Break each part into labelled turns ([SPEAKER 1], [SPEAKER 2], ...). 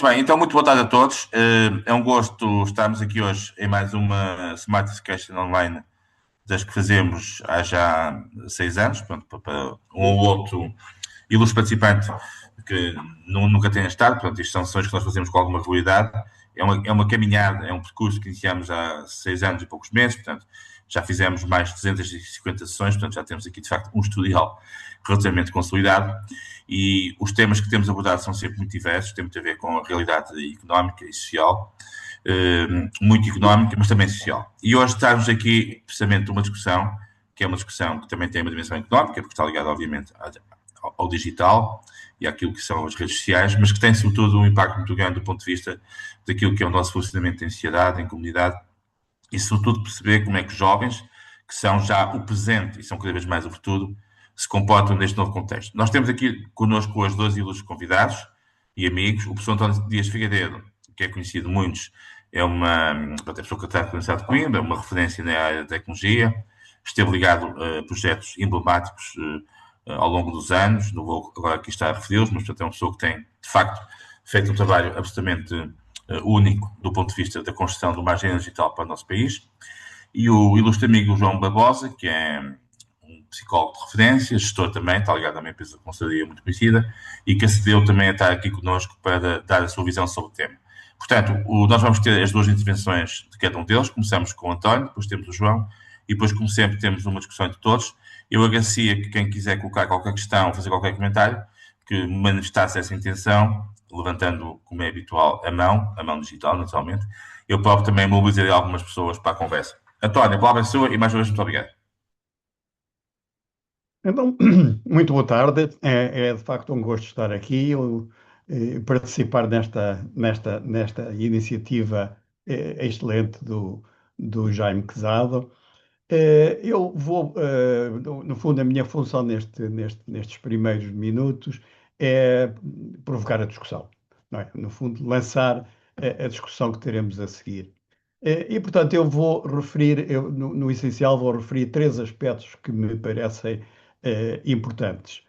[SPEAKER 1] Muito bem, então muito boa tarde a todos. É um gosto estarmos aqui hoje em mais uma Smart Education Online das que fazemos há já 6 anos, portanto, para um ou outro ilustre participante que nunca tenha estado, portanto, isto são sessões que nós fazemos com alguma regularidade. É uma caminhada, é um percurso que iniciamos há 6 anos e poucos meses, portanto, já fizemos mais de 250 sessões, portanto, já temos aqui, de facto, um historial relativamente consolidado. E os temas que temos abordado são sempre muito diversos, têm muito a ver com a realidade económica e social, muito económica, mas também social. E hoje estamos aqui, precisamente, uma discussão, que é uma discussão que também tem uma dimensão económica, porque está ligada, obviamente, ao digital e àquilo que são as redes sociais, mas que tem, sobretudo, um impacto muito grande do ponto de vista daquilo que é o nosso funcionamento em sociedade, em comunidade, e, sobretudo, perceber como é que os jovens, que são já o presente e são cada vez mais o futuro, se comportam neste novo contexto. Nós temos aqui connosco hoje dois ilustres convidados e amigos. O professor António Dias Figueiredo, que é conhecido de muitos, é uma pessoa que está na Universidade de Coimbra, uma referência na área da tecnologia, esteve ligado a projetos emblemáticos ao longo dos anos, não vou agora aqui estar a referi-los, mas portanto, é uma pessoa que tem, de facto, feito um trabalho absolutamente único do ponto de vista da construção de uma agenda digital para o nosso país. E o ilustre amigo João Barbosa, que é um psicólogo de referência, gestor também, está ligado a uma empresa de consultoria muito conhecida, e que acedeu também a estar aqui connosco para dar a sua visão sobre o tema. Portanto, nós vamos ter as duas intervenções de cada um deles. Começamos com o António, depois temos o João, e depois, como sempre, temos uma discussão entre todos. Eu agradecia que quem quiser colocar qualquer questão, fazer qualquer comentário, que manifestasse essa intenção, levantando, como é habitual, a mão digital, naturalmente. Eu próprio também mobilizarei algumas pessoas para a conversa. António, a palavra é sua e mais uma vez muito obrigado.
[SPEAKER 2] Então, muito boa tarde. É de facto um gosto estar aqui, participar nesta iniciativa excelente do Jaime Quezado. Eu vou, no fundo, a minha função nestes primeiros minutos é provocar a discussão, não é? No fundo, lançar a discussão que teremos a seguir. E, portanto, eu vou referir, no essencial, vou referir três aspectos que me parecem importantes.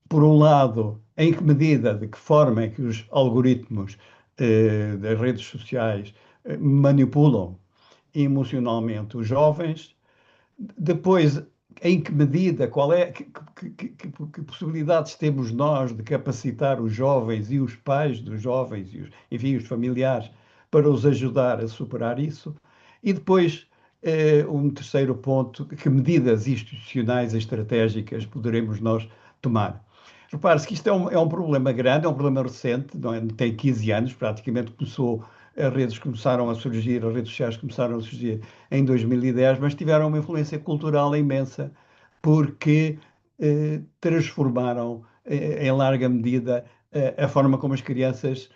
[SPEAKER 2] Por um lado, em que medida, de que forma é que os algoritmos das redes sociais manipulam emocionalmente os jovens. Depois, em que medida, qual é, que possibilidades temos nós de capacitar os jovens e os pais dos jovens, enfim, os familiares, para os ajudar a superar isso? E depois, um terceiro ponto, que medidas institucionais e estratégicas poderemos nós tomar? Repare-se que isto é um problema grande, é um problema recente, não é? Tem 15 anos, praticamente começou, as redes começaram a surgir, as redes sociais começaram a surgir em 2010, mas tiveram uma influência cultural imensa, porque transformaram em larga medida a forma como as crianças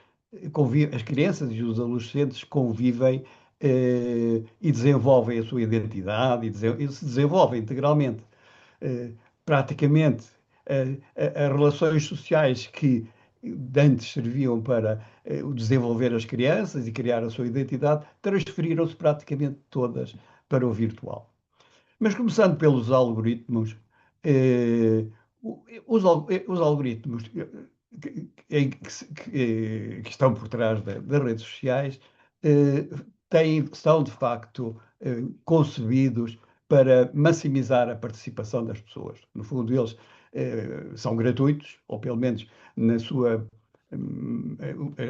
[SPEAKER 2] convivem, as crianças e os adolescentes convivem e desenvolvem a sua identidade e se desenvolvem integralmente. Eh, Praticamente as relações sociais que antes serviam para o desenvolver as crianças e criar a sua identidade, transferiram-se praticamente todas para o virtual. Mas começando pelos algoritmos, eh, os algoritmos que estão por trás das redes sociais eh, são de facto concebidos para maximizar a participação das pessoas. No fundo, eles são gratuitos, ou pelo menos na sua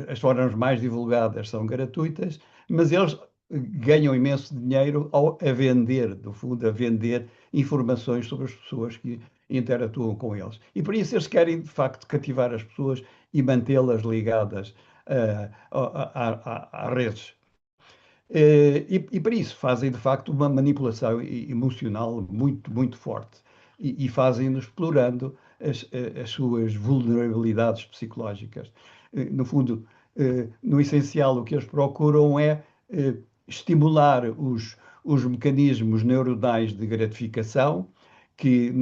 [SPEAKER 2] as formas mais divulgadas são gratuitas, mas eles ganham imenso dinheiro a vender, no fundo, a vender informações sobre as pessoas que interatuam com eles. E por isso eles querem, de facto, cativar as pessoas e mantê-las ligadas às redes. E para isso fazem, de facto, uma manipulação emocional muito, muito forte. E fazem-no explorando as suas vulnerabilidades psicológicas. No fundo, no essencial, o que eles procuram é estimular os mecanismos neuronais de gratificação, que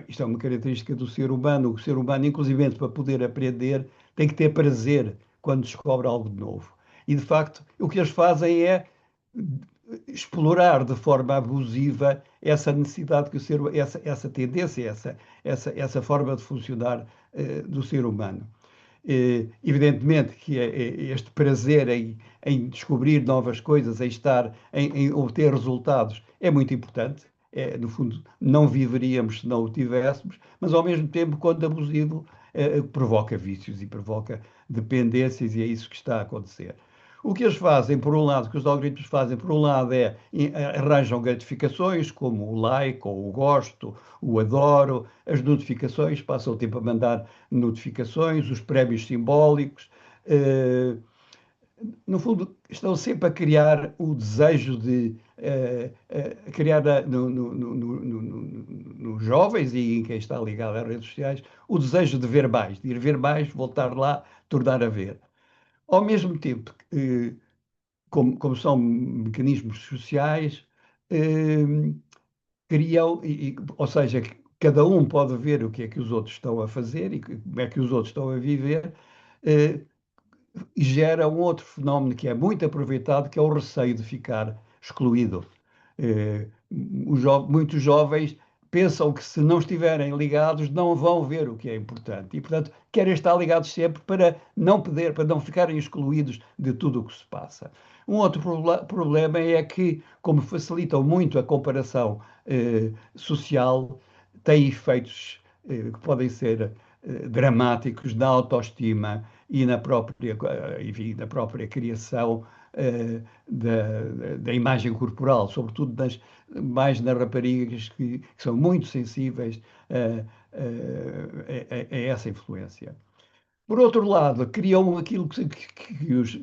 [SPEAKER 2] isto é uma característica do ser humano. O ser humano, inclusive, para poder aprender, tem que ter prazer quando descobre algo de novo. E, de facto, o que eles fazem é explorar de forma abusiva essa necessidade que o ser, essa tendência, essa forma de funcionar do ser humano. Evidentemente que este prazer em descobrir novas coisas, em estar, em obter resultados, é muito importante. No fundo, não viveríamos se não o tivéssemos, mas ao mesmo tempo, quando abusivo, provoca vícios e provoca dependências, e é isso que está a acontecer. O que eles fazem, por um lado, o que os algoritmos fazem, por um lado, arranjam gratificações, como o like, ou o gosto, o adoro, as notificações, passam o tempo a mandar notificações, os prémios simbólicos. eh, no fundo, estão sempre a criar o desejo de criar nos jovens e em quem está ligado às redes sociais o desejo de ver mais, de ir ver mais, voltar lá, tornar a ver. Ao mesmo tempo, como são mecanismos sociais, eh, criam, ou seja, que cada um pode ver o que é que os outros estão a fazer e como é que os outros estão a viver, eh, e gera um outro fenómeno que é muito aproveitado, que é o receio de ficar excluído. Muitos jovens pensam que se não estiverem ligados não vão ver o que é importante e, portanto, querem estar ligados sempre para não ficarem excluídos de tudo o que se passa. Um outro problema é que, como facilitam muito a comparação social, tem efeitos que podem ser dramáticos na autoestima e enfim, na própria criação da imagem corporal, sobretudo mais nas raparigas que são muito sensíveis a essa influência. Por outro lado, criam aquilo que os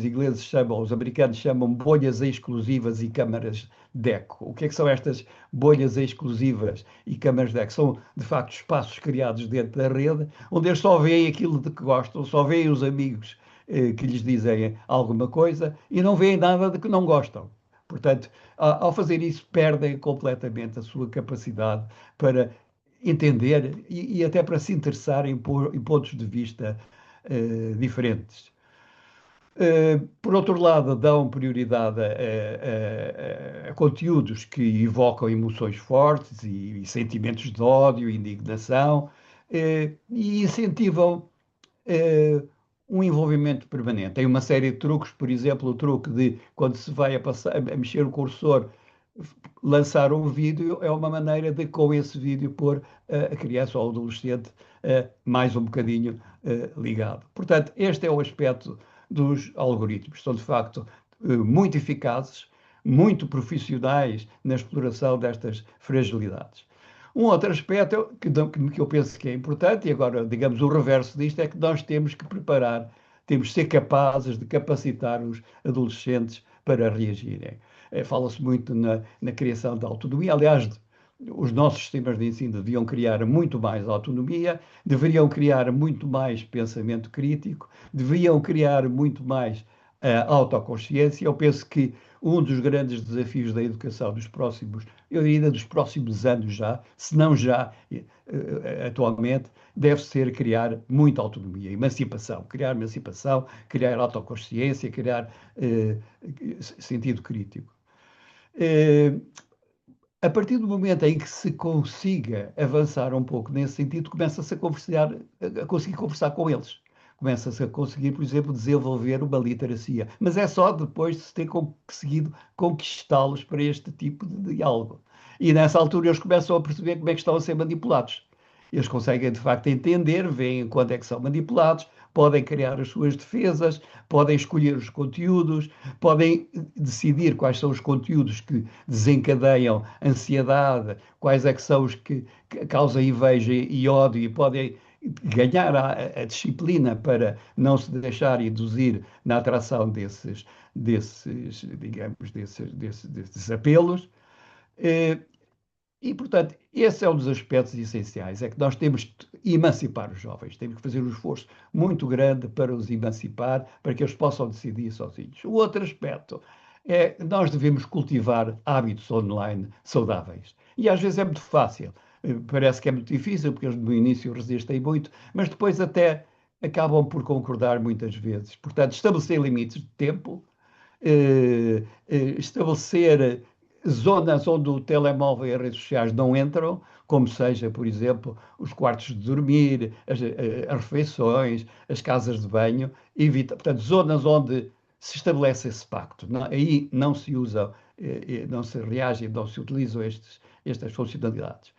[SPEAKER 2] ingleses chamam, os americanos chamam bolhas exclusivas e câmaras de eco. O que é que são estas bolhas exclusivas e câmaras de eco? São, de facto, espaços criados dentro da rede, onde eles só veem aquilo de que gostam, só veem os amigos que lhes dizem alguma coisa e não veem nada de que não gostam. Portanto, ao fazer isso, perdem completamente a sua capacidade para entender e até para se interessar em pontos de vista diferentes. Por outro lado, dão prioridade a conteúdos que evocam emoções fortes e sentimentos de ódio, indignação, e incentivam eh, um envolvimento permanente. Tem uma série de truques, por exemplo, o truque de quando se vai a mexer o cursor, lançar um vídeo é uma maneira de, com esse vídeo, pôr a criança ou o adolescente mais um bocadinho ligado. Portanto, este é o aspecto dos algoritmos. São, de facto, muito eficazes, muito profissionais na exploração destas fragilidades. Um outro aspecto que eu penso que é importante, e agora, digamos, o reverso disto, é que nós temos que preparar, temos que ser capazes de capacitar os adolescentes para reagirem. Fala-se muito na criação da autonomia. Aliás, os nossos sistemas de ensino deviam criar muito mais autonomia, deveriam criar muito mais pensamento crítico, deviam criar muito mais autoconsciência. Eu penso que um dos grandes desafios da educação eu diria dos próximos anos já, se não já atualmente, deve ser criar muita autonomia, emancipação, criar autoconsciência, criar sentido crítico. Eh, a partir do momento em que se consiga avançar um pouco nesse sentido, começa-se a conseguir conversar com eles. Começa-se a conseguir, por exemplo, desenvolver uma literacia. Mas é só depois de se ter conseguido conquistá-los para este tipo de diálogo. E nessa altura eles começam a perceber como é que estão a ser manipulados. Eles conseguem, de facto, entender, veem quando é que são manipulados, podem criar as suas defesas, podem escolher os conteúdos, podem decidir quais são os conteúdos que desencadeiam ansiedade, quais é que são os que causam inveja e ódio e podem ganhar a disciplina para não se deixar induzir na atração digamos, desses apelos. Eh, e, portanto, esse é um dos aspectos essenciais, é que nós temos que emancipar os jovens, temos que fazer um esforço muito grande para os emancipar, para que eles possam decidir sozinhos. O outro aspecto é que nós devemos cultivar hábitos online saudáveis. E às vezes é muito fácil, parece que é muito difícil, porque eles no início resistem muito, mas depois até acabam por concordar muitas vezes. Portanto, estabelecer limites de tempo, estabelecer zonas onde o telemóvel e as redes sociais não entram, como seja, por exemplo, os quartos de dormir, as refeições, as casas de banho, evita, portanto, zonas onde se estabelece esse pacto. Aí não se usa, não se reage, não se utilizam estas funcionalidades.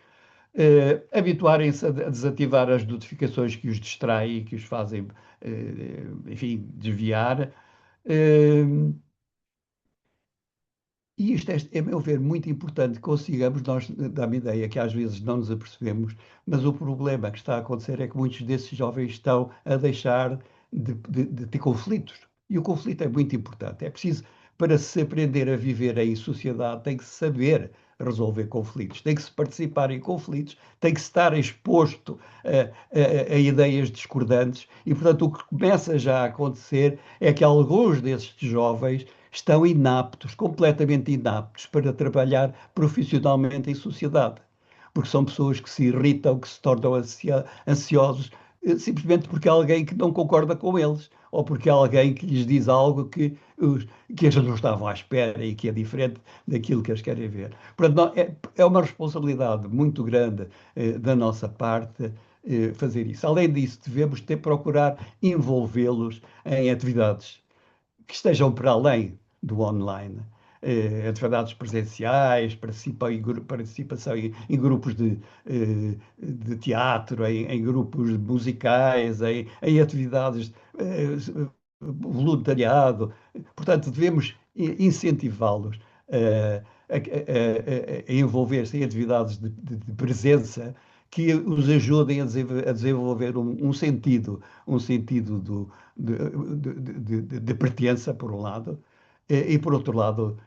[SPEAKER 2] Habituarem-se a desativar as notificações que os distraem e que os fazem, enfim, desviar. Uh, E isto é, a meu ver, muito importante que consigamos, nós dá-me ideia que às vezes não nos apercebemos, mas o problema que está a acontecer é que muitos desses jovens estão a deixar de ter conflitos. E o conflito é muito importante. É preciso, para se aprender a viver em sociedade, tem que se saber resolver conflitos, tem que se participar em conflitos, tem que se estar exposto a ideias discordantes. E, portanto, o que começa já a acontecer é que alguns desses jovens estão inaptos, completamente inaptos para trabalhar profissionalmente em sociedade. Porque são pessoas que se irritam, que se tornam ansiosos, simplesmente porque há alguém que não concorda com eles, ou porque há alguém que lhes diz algo que eles não estavam à espera e que é diferente daquilo que eles querem ver. Portanto, é uma responsabilidade muito grande da nossa parte fazer isso. Além disso, devemos procurar envolvê-los em atividades que estejam para além do online. Atividades presenciais, participação em grupos de teatro, em grupos musicais, em atividades voluntariado. Portanto, devemos incentivá-los a envolver-se em atividades de presença que os ajudem a desenvolver um sentido de pertença, por um lado, e, por outro lado,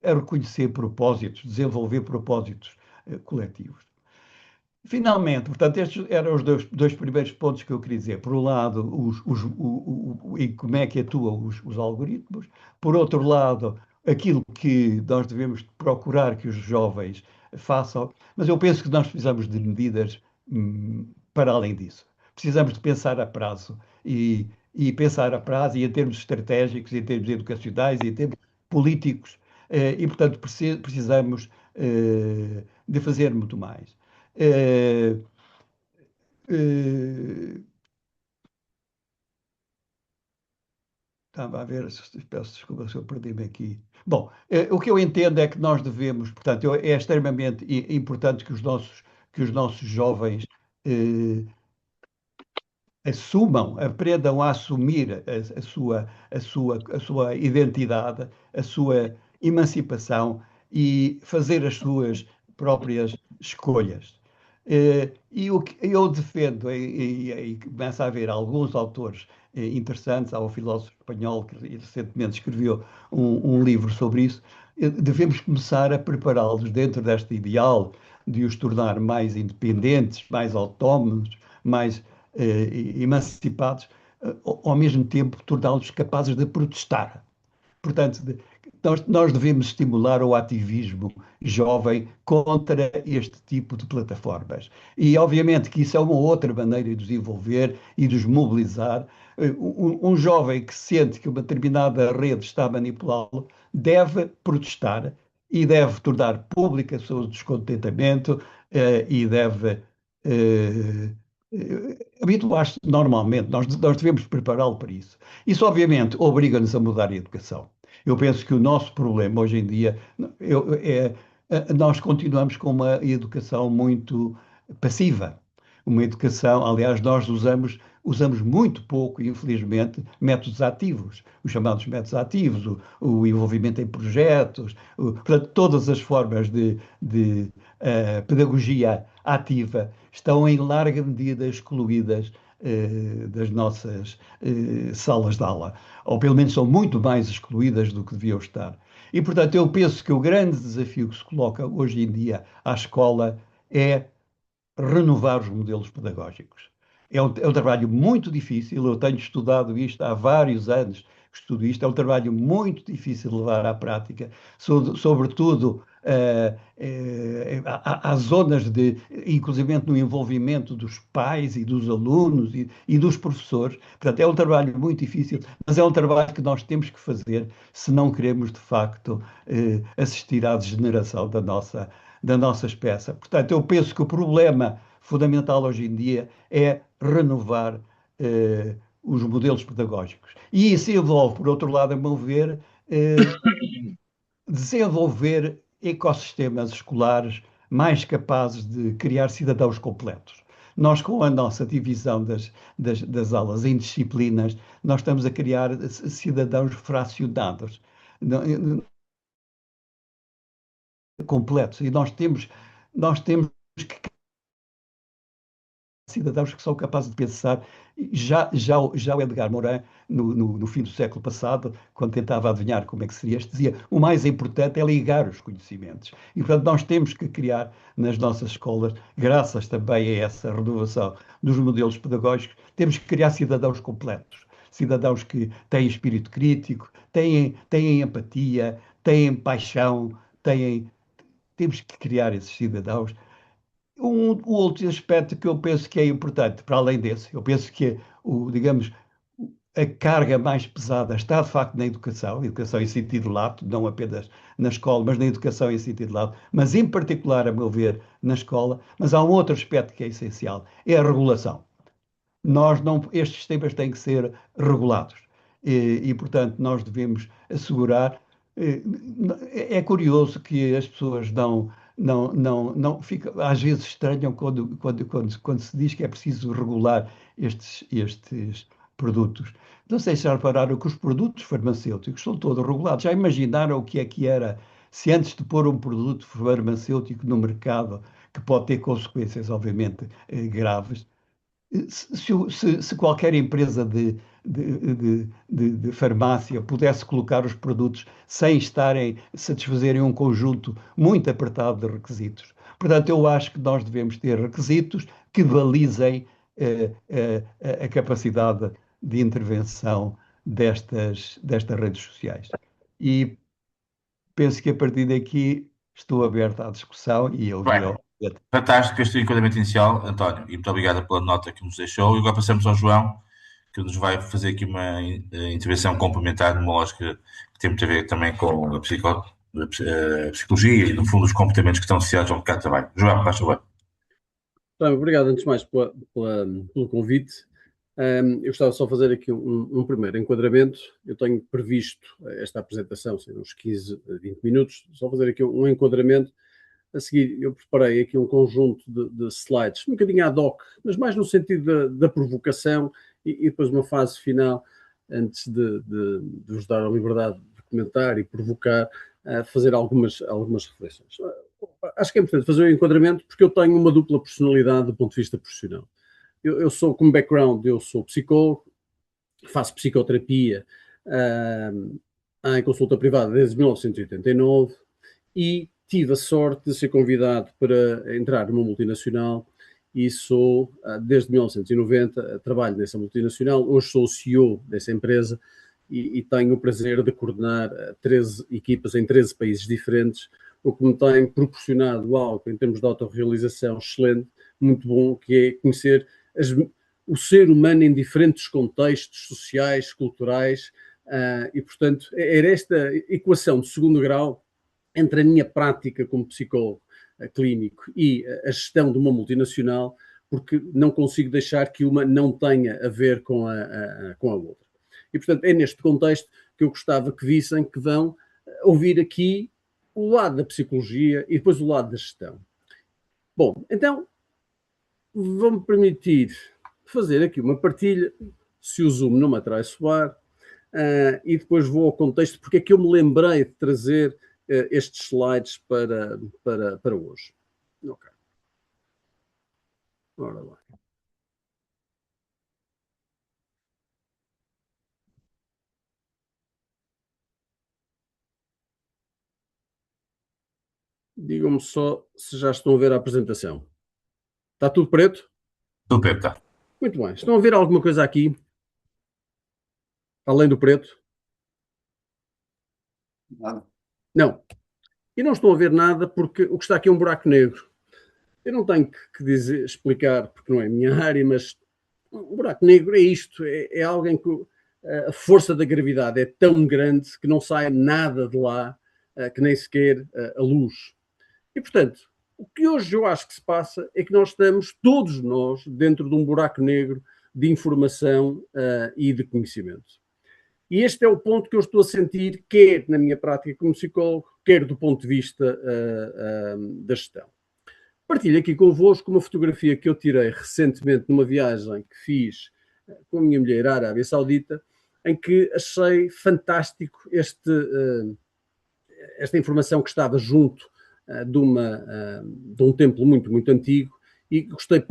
[SPEAKER 2] a reconhecer propósitos, desenvolver propósitos coletivos. Finalmente, portanto, estes eram os dois primeiros pontos que eu queria dizer. Por um lado, e como é que atuam os algoritmos. Por outro lado, aquilo que nós devemos procurar que os jovens façam. Mas eu penso que nós precisamos de medidas, para além disso. Precisamos de pensar a prazo. E pensar a prazo e em termos estratégicos, em termos educacionais, e em termos políticos. E, portanto, precisamos de fazer muito mais. Eh, eh, Estava a ver, peço desculpa se eu perdi-me aqui. Bom, o que eu entendo é que nós devemos, portanto, é extremamente importante que os nossos jovens eh, assumam, aprendam a assumir a sua identidade, a sua emancipação e fazer as suas próprias escolhas. E o que eu defendo, e começa a haver alguns autores interessantes, há um filósofo espanhol que recentemente escreveu um livro sobre isso, devemos começar a prepará-los dentro deste ideal de os tornar mais independentes, mais autónomos, mais emancipados, ao mesmo tempo torná-los capazes de protestar. Portanto, nós devemos estimular o ativismo jovem contra este tipo de plataformas. E, obviamente, que isso é uma outra maneira de os envolver e de os mobilizar. Um jovem que sente que uma determinada rede está a manipulá-lo deve protestar e deve tornar público o seu descontentamento e deve habituar-se normalmente. Nós devemos prepará-lo para isso. Isso, obviamente, obriga-nos a mudar a educação. Eu penso que o nosso problema hoje em dia nós continuamos com uma educação muito passiva. Uma educação, aliás, nós usamos muito pouco, infelizmente, métodos ativos, os chamados métodos ativos, o envolvimento em projetos, portanto, todas as formas de pedagogia ativa estão em larga medida excluídas das nossas salas de aula, ou pelo menos são muito mais excluídas do que deviam estar. E, portanto, eu penso que o grande desafio que se coloca hoje em dia à escola é renovar os modelos pedagógicos. É um trabalho muito difícil, eu tenho estudado isto há vários anos, estudo isto, é um trabalho muito difícil de levar à prática, sobretudo há zonas de, inclusive no envolvimento dos pais e dos alunos e dos professores. Portanto, é um trabalho muito difícil, mas é um trabalho que nós temos que fazer se não queremos, de facto, assistir à degeneração da nossa espécie. Portanto, eu penso que o problema fundamental hoje em dia é renovar os modelos pedagógicos. E isso envolve, por outro lado, a meu ver, eh, desenvolver ecossistemas escolares mais capazes de criar cidadãos completos. Nós, com a nossa divisão das aulas em disciplinas, nós estamos a criar cidadãos fracionados, completos. E nós temos que cidadãos que são capazes de pensar. Já o Edgar Morin, no fim do século passado, quando tentava adivinhar como é que seria isto, dizia o mais importante é ligar os conhecimentos. E, portanto, nós temos que criar nas nossas escolas, graças também a essa renovação dos modelos pedagógicos, temos que criar cidadãos completos. Cidadãos que têm espírito crítico, têm empatia, têm paixão, temos que criar esses cidadãos. O outro aspecto que eu penso que é importante, para além desse, eu penso que digamos, a carga mais pesada está de facto na educação, educação em sentido lato, não apenas na escola, mas na educação em sentido lato, mas em particular, a meu ver, na escola. Mas há um outro aspecto que é essencial, é a regulação. Estes temas têm que ser regulados portanto, nós devemos assegurar. É curioso que as pessoas não fica, às vezes estranham quando se diz que é preciso regular estes produtos. Não sei se já repararam que os produtos farmacêuticos são todos regulados. Já imaginaram o que era se antes de pôr um produto farmacêutico no mercado, que pode ter consequências, obviamente, graves, se qualquer empresa de farmácia pudesse colocar os produtos sem satisfazerem um conjunto muito apertado de requisitos. Portanto, eu acho que nós devemos ter requisitos que balizem a capacidade de intervenção destas redes sociais. E penso que a partir daqui estou aberto à discussão e a ouvir.
[SPEAKER 1] Bem, fantástico este enquadramento inicial, António, e muito obrigado pela nota que nos deixou. E agora passamos ao João, que nos vai fazer aqui uma intervenção complementar numa lógica que tem muito a ver também com a psicologia e, no fundo, os comportamentos que estão associados ao mercado de trabalho. João, faz favor.
[SPEAKER 3] Bem, obrigado antes de mais pelo convite. Eu gostava só de fazer aqui um primeiro enquadramento. Eu tenho previsto esta apresentação, sei, uns 15, 20 minutos, só fazer aqui um enquadramento. A seguir, eu preparei aqui um conjunto de slides, um bocadinho ad hoc, mas mais no sentido da provocação e depois uma fase final, antes de vos dar a liberdade de comentar e provocar, fazer algumas reflexões. Acho que é importante fazer o enquadramento porque eu tenho uma dupla personalidade do ponto de vista profissional. Eu sou, como background, eu sou psicólogo, faço psicoterapia em consulta privada desde 1989 e tive a sorte de ser convidado para entrar numa multinacional e sou, desde 1990, trabalho nessa multinacional. Hoje sou o CEO dessa empresa e tenho o prazer de coordenar 13 equipas em 13 países diferentes, o que me tem proporcionado algo em termos de autorrealização excelente, muito bom, que é conhecer o ser humano em diferentes contextos sociais, culturais, e, portanto, era esta equação de segundo grau entre a minha prática como psicólogo clínico e a gestão de uma multinacional, porque não consigo deixar que uma não tenha a ver com a outra. E, portanto, é neste contexto que eu gostava que vissem que vão ouvir aqui o lado da psicologia e depois o lado da gestão. Bom, então, vou-me permitir fazer aqui uma partilha, se o Zoom não me atrai soar, e depois vou ao contexto, porque é que eu me lembrei de trazer estes slides para hoje. Ok. Ora lá. Digam-me só se já estão a ver a apresentação. Está tudo preto?
[SPEAKER 1] Tudo bem, tá.
[SPEAKER 3] Muito bem. Estão a ver alguma coisa aqui? Além do preto?
[SPEAKER 1] Nada.
[SPEAKER 3] Não. e não estão a ver nada porque o que está aqui é um buraco negro. Eu não tenho que dizer, explicar, porque não é a minha área, mas um buraco negro é isto, é alguém que a força da gravidade é tão grande que não sai nada de lá, que nem sequer a luz. E, portanto, o que hoje eu acho que se passa é que nós estamos, todos nós, dentro de um buraco negro de informação e de conhecimento. E este é o ponto que eu estou a sentir, quer na minha prática como psicólogo, quer do ponto de vista da gestão. Partilho aqui convosco uma fotografia que eu tirei recentemente numa viagem que fiz com a minha mulher à Arábia Saudita, em que achei fantástico esta informação que estava junto de um templo muito, muito antigo, e gostei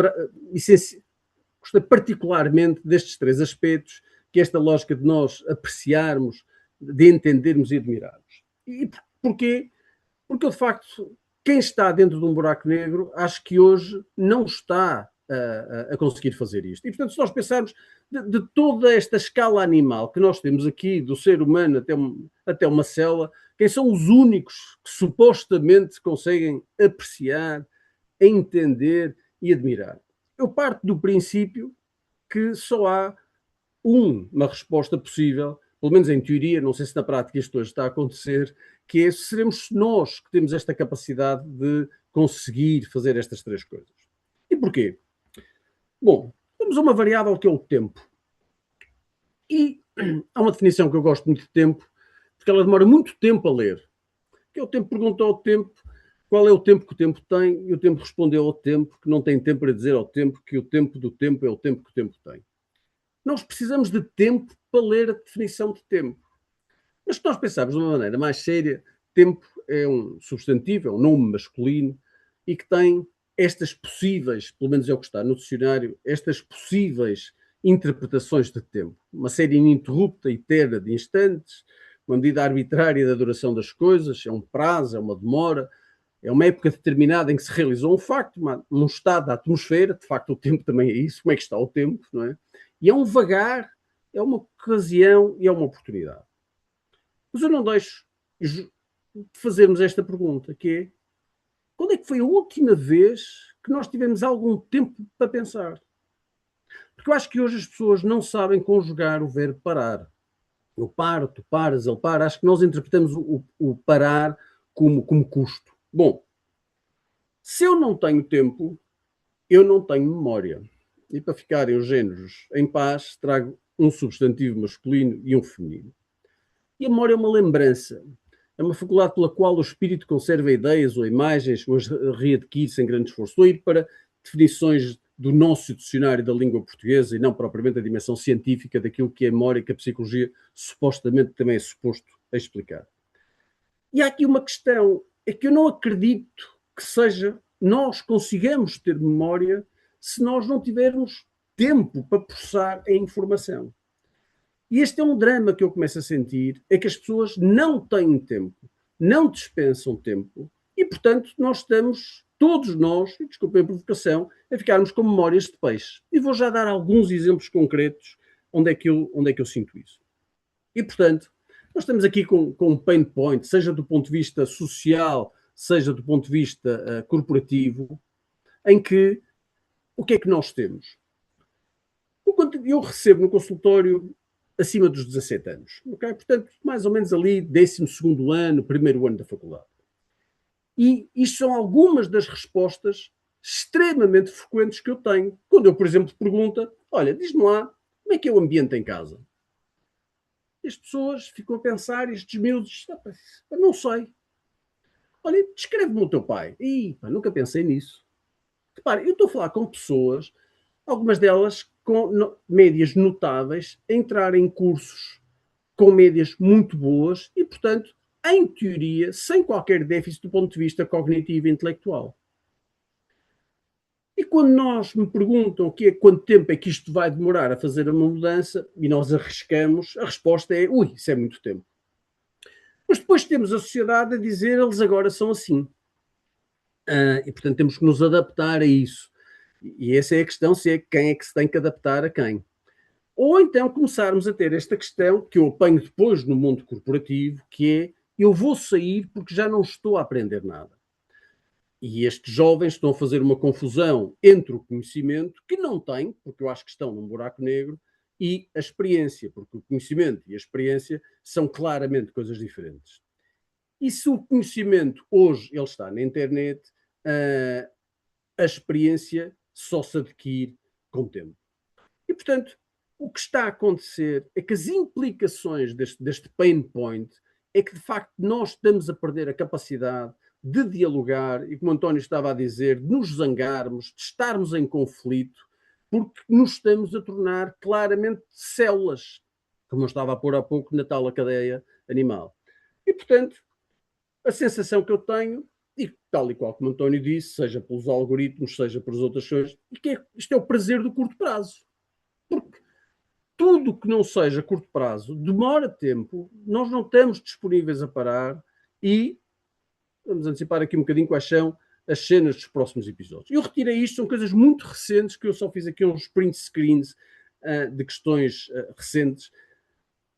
[SPEAKER 3] particularmente destes três aspectos, que é esta lógica de nós apreciarmos, de entendermos e admirarmos. E porquê? Porque eu, de facto, quem está dentro de um buraco negro, acho que hoje não está a conseguir fazer isto. E, portanto, se nós pensarmos de toda esta escala animal que nós temos aqui, do ser humano até uma célula, quem são os únicos que supostamente conseguem apreciar, entender e admirar? Eu parto do princípio que só há uma resposta possível, pelo menos em teoria, não sei se na prática isto hoje está a acontecer, que é seremos nós que temos esta capacidade de conseguir fazer estas três coisas. E porquê? Bom, temos uma variável que é o tempo. E há uma definição que eu gosto muito de tempo, porque ela demora muito tempo a ler. Que é o tempo perguntou ao tempo qual é o tempo que o tempo tem, e o tempo respondeu ao tempo que não tem tempo para dizer ao tempo que o tempo do tempo é o tempo que o tempo tem. Nós precisamos de tempo para ler a definição de tempo. Mas se nós pensarmos de uma maneira mais séria, tempo é um substantivo, é um nome masculino e que tem estas possíveis, pelo menos é o que está no dicionário, estas possíveis interpretações de tempo. Uma série ininterrupta e eterna de instantes, uma medida arbitrária da duração das coisas, é um prazo, é uma demora, é uma época determinada em que se realizou um facto, um estado da atmosfera, de facto o tempo também é isso, como é que está o tempo, não é? E é um vagar, é uma ocasião e é uma oportunidade. Mas eu não deixo de fazermos esta pergunta, que é: quando é que foi a última vez que nós tivemos algum tempo para pensar? Porque eu acho que hoje as pessoas não sabem conjugar o verbo parar. Eu paro, tu paras, ele para. Acho que nós interpretamos o parar como custo. Bom, se eu não tenho tempo, eu não tenho memória. E para ficarem os géneros em paz, trago um substantivo masculino e um feminino. E a memória é uma lembrança. É uma faculdade pela qual o espírito conserva ideias ou imagens, ou as readquire sem grande esforço. Estou a ir para definições do nosso dicionário da língua portuguesa e não propriamente a dimensão científica daquilo que é a memória, que a psicologia supostamente também é suposto a explicar. E há aqui uma questão, é que eu não acredito que nós consigamos ter memória se nós não tivermos tempo para processar a informação. E este é um drama que eu começo a sentir, é que as pessoas não têm tempo, não dispensam tempo, e, portanto, nós estamos, todos nós, e desculpem a provocação, a ficarmos com memórias de peixe. E vou já dar alguns exemplos concretos onde é que eu sinto isso. E, portanto, nós estamos aqui com um pain point, seja do ponto de vista social, seja do ponto de vista corporativo, em que, o que é que nós temos? Eu recebo no consultório acima dos 17 anos, ok? Portanto, mais ou menos ali, 12º ano, primeiro ano da faculdade. E isto são algumas das respostas extremamente frequentes que eu tenho. Quando eu, por exemplo, pergunto, olha, diz-me lá, como é que é o ambiente em casa? E as pessoas ficam a pensar, estes miúdos, eu não sei. Olha, descreve-me o teu pai. Nunca pensei nisso. Repare, eu estou a falar com pessoas, algumas delas com médias notáveis, a entrar em cursos com médias muito boas e, portanto, em teoria, sem qualquer déficit do ponto de vista cognitivo e intelectual. E quando me perguntam quanto tempo é que isto vai demorar a fazer uma mudança, e nós arriscamos, a resposta é, isso é muito tempo. Mas depois temos a sociedade a dizer, eles agora são assim. E, portanto, temos que nos adaptar a isso. E essa é a questão, se é quem é que se tem que adaptar a quem. Ou então começarmos a ter esta questão, que eu apanho depois no mundo corporativo, que é eu vou sair porque já não estou a aprender nada. E estes jovens estão a fazer uma confusão entre o conhecimento, que não têm, porque eu acho que estão num buraco negro, e a experiência, porque o conhecimento e a experiência são claramente coisas diferentes. E se o conhecimento hoje ele está na internet, a experiência só se adquire com o tempo. E, portanto, o que está a acontecer é que as implicações deste pain point é que, de facto, nós estamos a perder a capacidade de dialogar e, como o António estava a dizer, de nos zangarmos, de estarmos em conflito, porque nos estamos a tornar claramente células, como eu estava a pôr há pouco na tal cadeia animal. E, portanto, a sensação que eu tenho, e tal e qual como o António disse, seja pelos algoritmos, seja por outras coisas, que isto é o prazer do curto prazo. Porque tudo que não seja curto prazo demora tempo, nós não estamos disponíveis a parar e vamos antecipar aqui um bocadinho quais são as cenas dos próximos episódios. Eu retirei isto, são coisas muito recentes que eu só fiz aqui uns print screens de questões recentes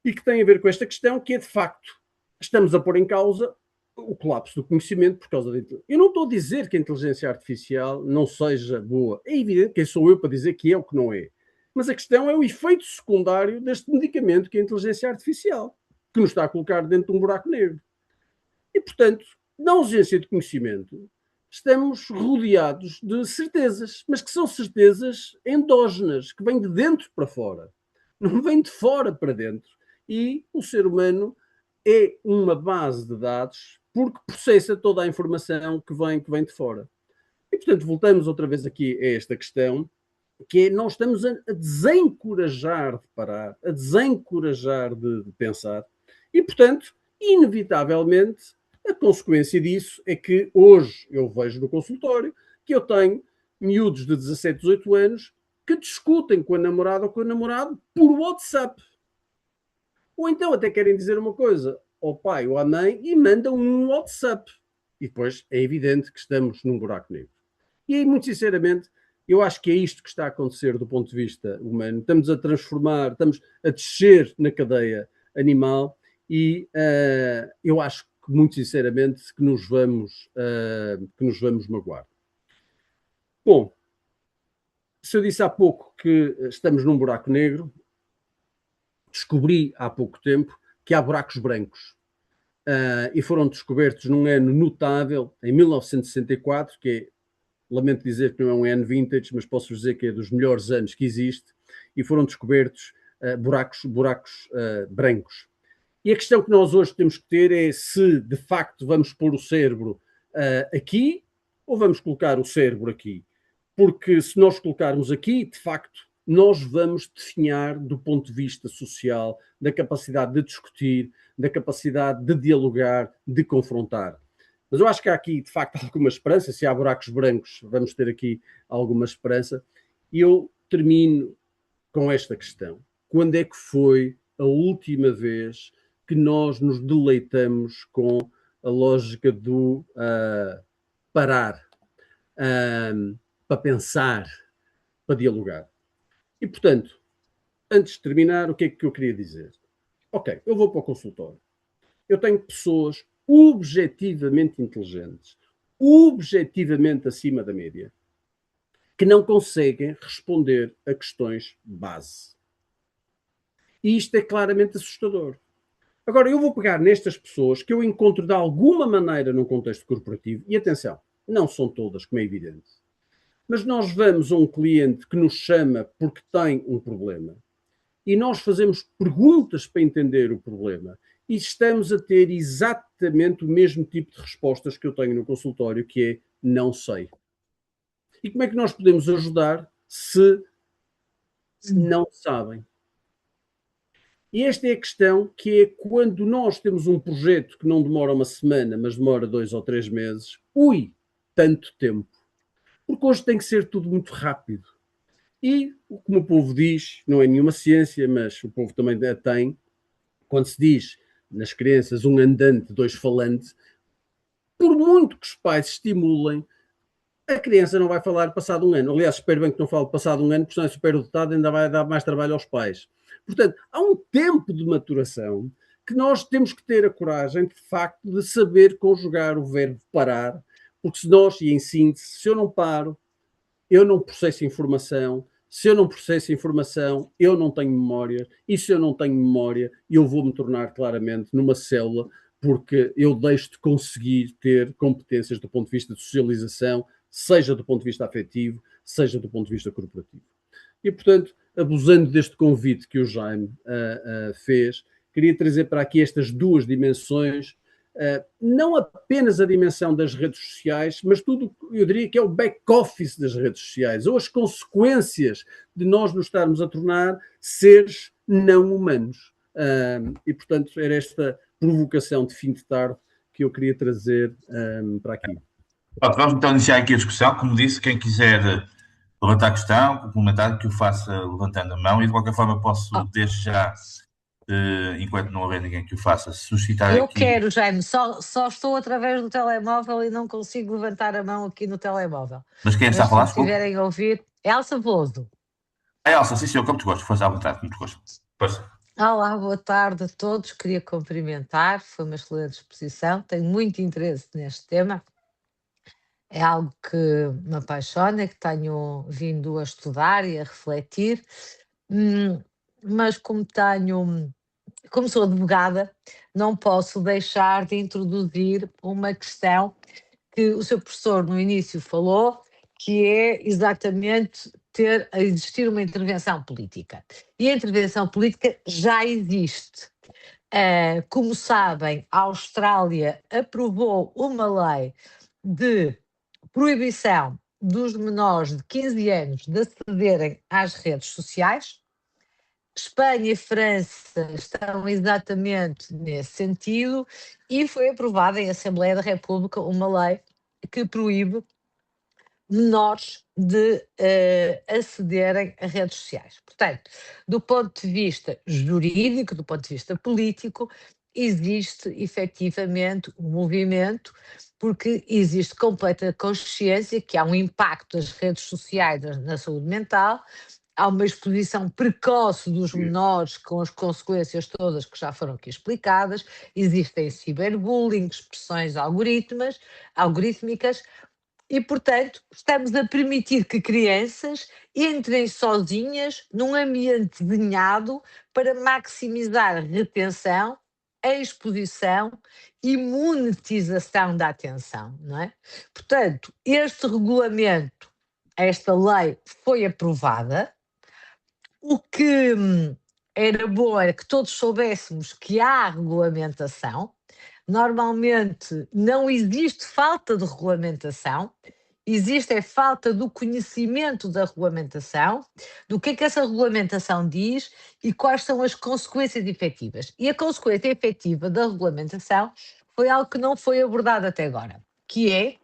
[SPEAKER 3] e que têm a ver com esta questão, que é de facto, estamos a pôr em causa o colapso do conhecimento por causa da inteligência. Eu não estou a dizer que a inteligência artificial não seja boa. É evidente, quem sou eu para dizer que é o que não é. Mas a questão é o efeito secundário deste medicamento que é a inteligência artificial, que nos está a colocar dentro de um buraco negro. E, portanto, na ausência de conhecimento, estamos rodeados de certezas, mas que são certezas endógenas, que vêm de dentro para fora, não vêm de fora para dentro. E o ser humano é uma base de dados porque processa toda a informação que vem de fora. E, portanto, voltamos outra vez aqui a esta questão, que é, nós estamos a desencorajar de parar, a desencorajar de pensar, e, portanto, inevitavelmente, a consequência disso é que hoje eu vejo no consultório que eu tenho miúdos de 17, 18 anos que discutem com a namorada ou com o namorado por WhatsApp. Ou então até querem dizer uma coisa ao pai ou à mãe e mandam um WhatsApp. E depois é evidente que estamos num buraco negro. E aí, muito sinceramente, eu acho que é isto que está a acontecer do ponto de vista humano. Estamos a transformar, estamos a descer na cadeia animal e eu acho que, muito sinceramente, que nos vamos magoar. Bom, se eu disse há pouco que estamos num buraco negro, descobri há pouco tempo que há buracos brancos. E foram descobertos num ano notável, em 1964, que é, lamento dizer que não é um ano vintage, mas posso dizer que é dos melhores anos que existe, e foram descobertos buracos brancos. E a questão que nós hoje temos que ter é se, de facto, vamos pôr o cérebro aqui ou vamos colocar o cérebro aqui. Porque se nós colocarmos aqui, de facto, nós vamos definhar do ponto de vista social, da capacidade de discutir, da capacidade de dialogar, de confrontar. Mas eu acho que há aqui, de facto, alguma esperança. Se há buracos brancos, vamos ter aqui alguma esperança. E eu termino com esta questão. Quando é que foi a última vez que nós nos deleitamos com a lógica do parar, para pensar, para dialogar? E, portanto, antes de terminar, o que é que eu queria dizer? Ok, eu vou para o consultório. Eu tenho pessoas objetivamente inteligentes, objetivamente acima da média, que não conseguem responder a questões base. E isto é claramente assustador. Agora, eu vou pegar nestas pessoas que eu encontro de alguma maneira num contexto corporativo, e atenção, não são todas, como é evidente, mas nós vamos a um cliente que nos chama porque tem um problema e nós fazemos perguntas para entender o problema e estamos a ter exatamente o mesmo tipo de respostas que eu tenho no consultório, que é não sei. E como é que nós podemos ajudar se não sabem? E esta é a questão, que é quando nós temos um projeto que não demora uma semana, mas demora 2 ou 3 meses, tanto tempo. Porque hoje tem que ser tudo muito rápido. E, como o povo diz, não é nenhuma ciência, mas o povo também tem, quando se diz nas crianças um andante, 2 falante, por muito que os pais estimulem, a criança não vai falar passado um ano. Aliás, espero bem que não fale passado um ano, porque senão é superdotado, ainda vai dar mais trabalho aos pais. Portanto, há um tempo de maturação que nós temos que ter a coragem, de facto, de saber conjugar o verbo parar, porque se nós, e em síntese, se eu não paro, eu não processo informação, se eu não processo informação, eu não tenho memória, e se eu não tenho memória, eu vou-me tornar claramente numa célula, porque eu deixo de conseguir ter competências do ponto de vista de socialização, seja do ponto de vista afetivo, seja do ponto de vista corporativo. E, portanto, abusando deste convite que o Jaime fez, queria trazer para aqui estas duas dimensões, não apenas a dimensão das redes sociais, mas tudo, eu diria que é o back-office das redes sociais, ou as consequências de nós nos estarmos a tornar seres não humanos. E, portanto, era esta provocação de fim de tarde que eu queria trazer para aqui.
[SPEAKER 1] Pronto, vamos então iniciar aqui a discussão. Como disse, quem quiser levantar a questão, comentar, que o faça levantando a mão, e de qualquer forma posso, desde já, enquanto não houver ninguém que o faça, suscitar
[SPEAKER 4] Eu
[SPEAKER 1] aqui.
[SPEAKER 4] quero, Jaime, só estou através do telemóvel e não consigo levantar a mão aqui no telemóvel.
[SPEAKER 1] Mas quem está a
[SPEAKER 4] Mas
[SPEAKER 1] falar?
[SPEAKER 4] se estiverem a ouvir, Elsa Veloso.
[SPEAKER 1] Elsa, sim senhor, como te gosto, força à vontade, como te gosto. Força.
[SPEAKER 4] Olá, boa tarde a todos. Queria cumprimentar, foi uma excelente exposição. Tenho muito interesse neste tema. É algo que me apaixona, que tenho vindo a estudar e a refletir. Mas como sou advogada, não posso deixar de introduzir uma questão que o seu professor no início falou, que é exatamente existir uma intervenção política. E a intervenção política já existe. Como sabem, a Austrália aprovou uma lei de proibição dos menores de 15 anos de acederem às redes sociais. Espanha e França estão exatamente nesse sentido e foi aprovada em Assembleia da República uma lei que proíbe menores de acederem a redes sociais. Portanto, do ponto de vista jurídico, do ponto de vista político, existe efetivamente um movimento, porque existe completa consciência que há um impacto das redes sociais na saúde mental, há uma exposição precoce dos menores com as consequências todas que já foram aqui explicadas, existem ciberbullying, expressões algorítmicas, e, portanto, estamos a permitir que crianças entrem sozinhas num ambiente desenhado para maximizar a retenção, a exposição e monetização da atenção, não é? Portanto, este regulamento, esta lei foi aprovada. O que era bom era que todos soubéssemos que há regulamentação. Normalmente não existe falta de regulamentação, existe falta do conhecimento da regulamentação, do que essa regulamentação diz e quais são as consequências efetivas. E a consequência efetiva da regulamentação foi algo que não foi abordado até agora, que é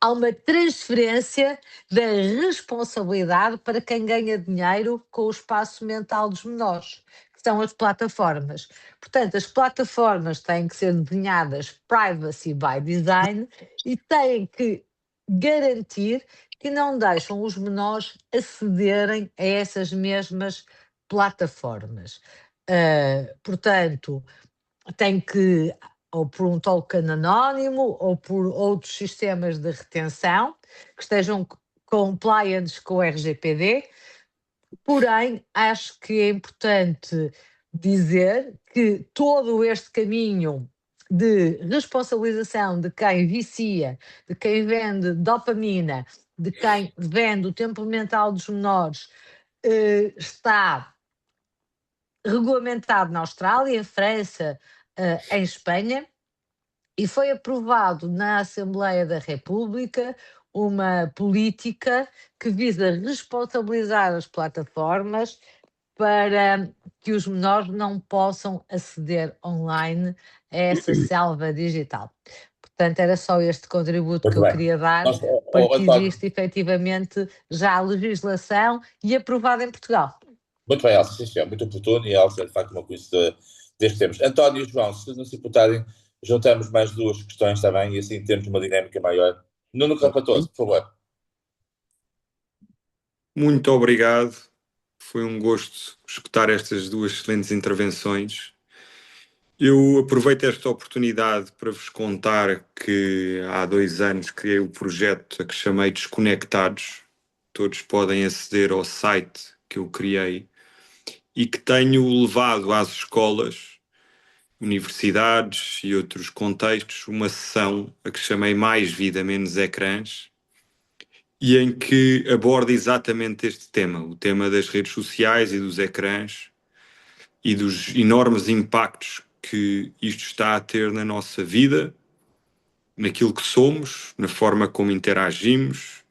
[SPEAKER 4] há uma transferência da responsabilidade para quem ganha dinheiro com o espaço mental dos menores, que são as plataformas. Portanto, as plataformas têm que ser desenhadas privacy by design e têm que garantir que não deixam os menores acederem a essas mesmas plataformas. Portanto, tem que, ou por um token anónimo, ou por outros sistemas de retenção, que estejam compliant com o RGPD. Porém, acho que é importante dizer que todo este caminho de responsabilização de quem vicia, de quem vende dopamina, de quem vende o tempo mental dos menores, está regulamentado na Austrália, em França, em Espanha, e foi aprovado na Assembleia da República uma política que visa responsabilizar as plataformas para que os menores não possam aceder online a essa selva digital. Portanto, era só este contributo que eu queria dar, porque existe efetivamente já a legislação e aprovada em Portugal.
[SPEAKER 5] Muito bem, Elsa, sim, senhor, muito oportuno, e Elsa é de facto uma coisa destes tempos. António e João, se não se importarem, juntamos mais duas questões, está bem? E assim temos uma dinâmica maior. Nuno Carrapatoso, por favor.
[SPEAKER 6] Muito obrigado. Foi um gosto escutar estas duas excelentes intervenções. Eu aproveito esta oportunidade para vos contar que há 2 anos criei o projeto a que chamei Desconectados. Todos podem aceder ao site que eu criei e que tenho levado às escolas, universidades e outros contextos uma sessão a que chamei Mais Vida, Menos Ecrãs, e em que aborda exatamente este tema, o tema das redes sociais e dos ecrãs e dos enormes impactos que isto está a ter na nossa vida, naquilo que somos, na forma como interagimos,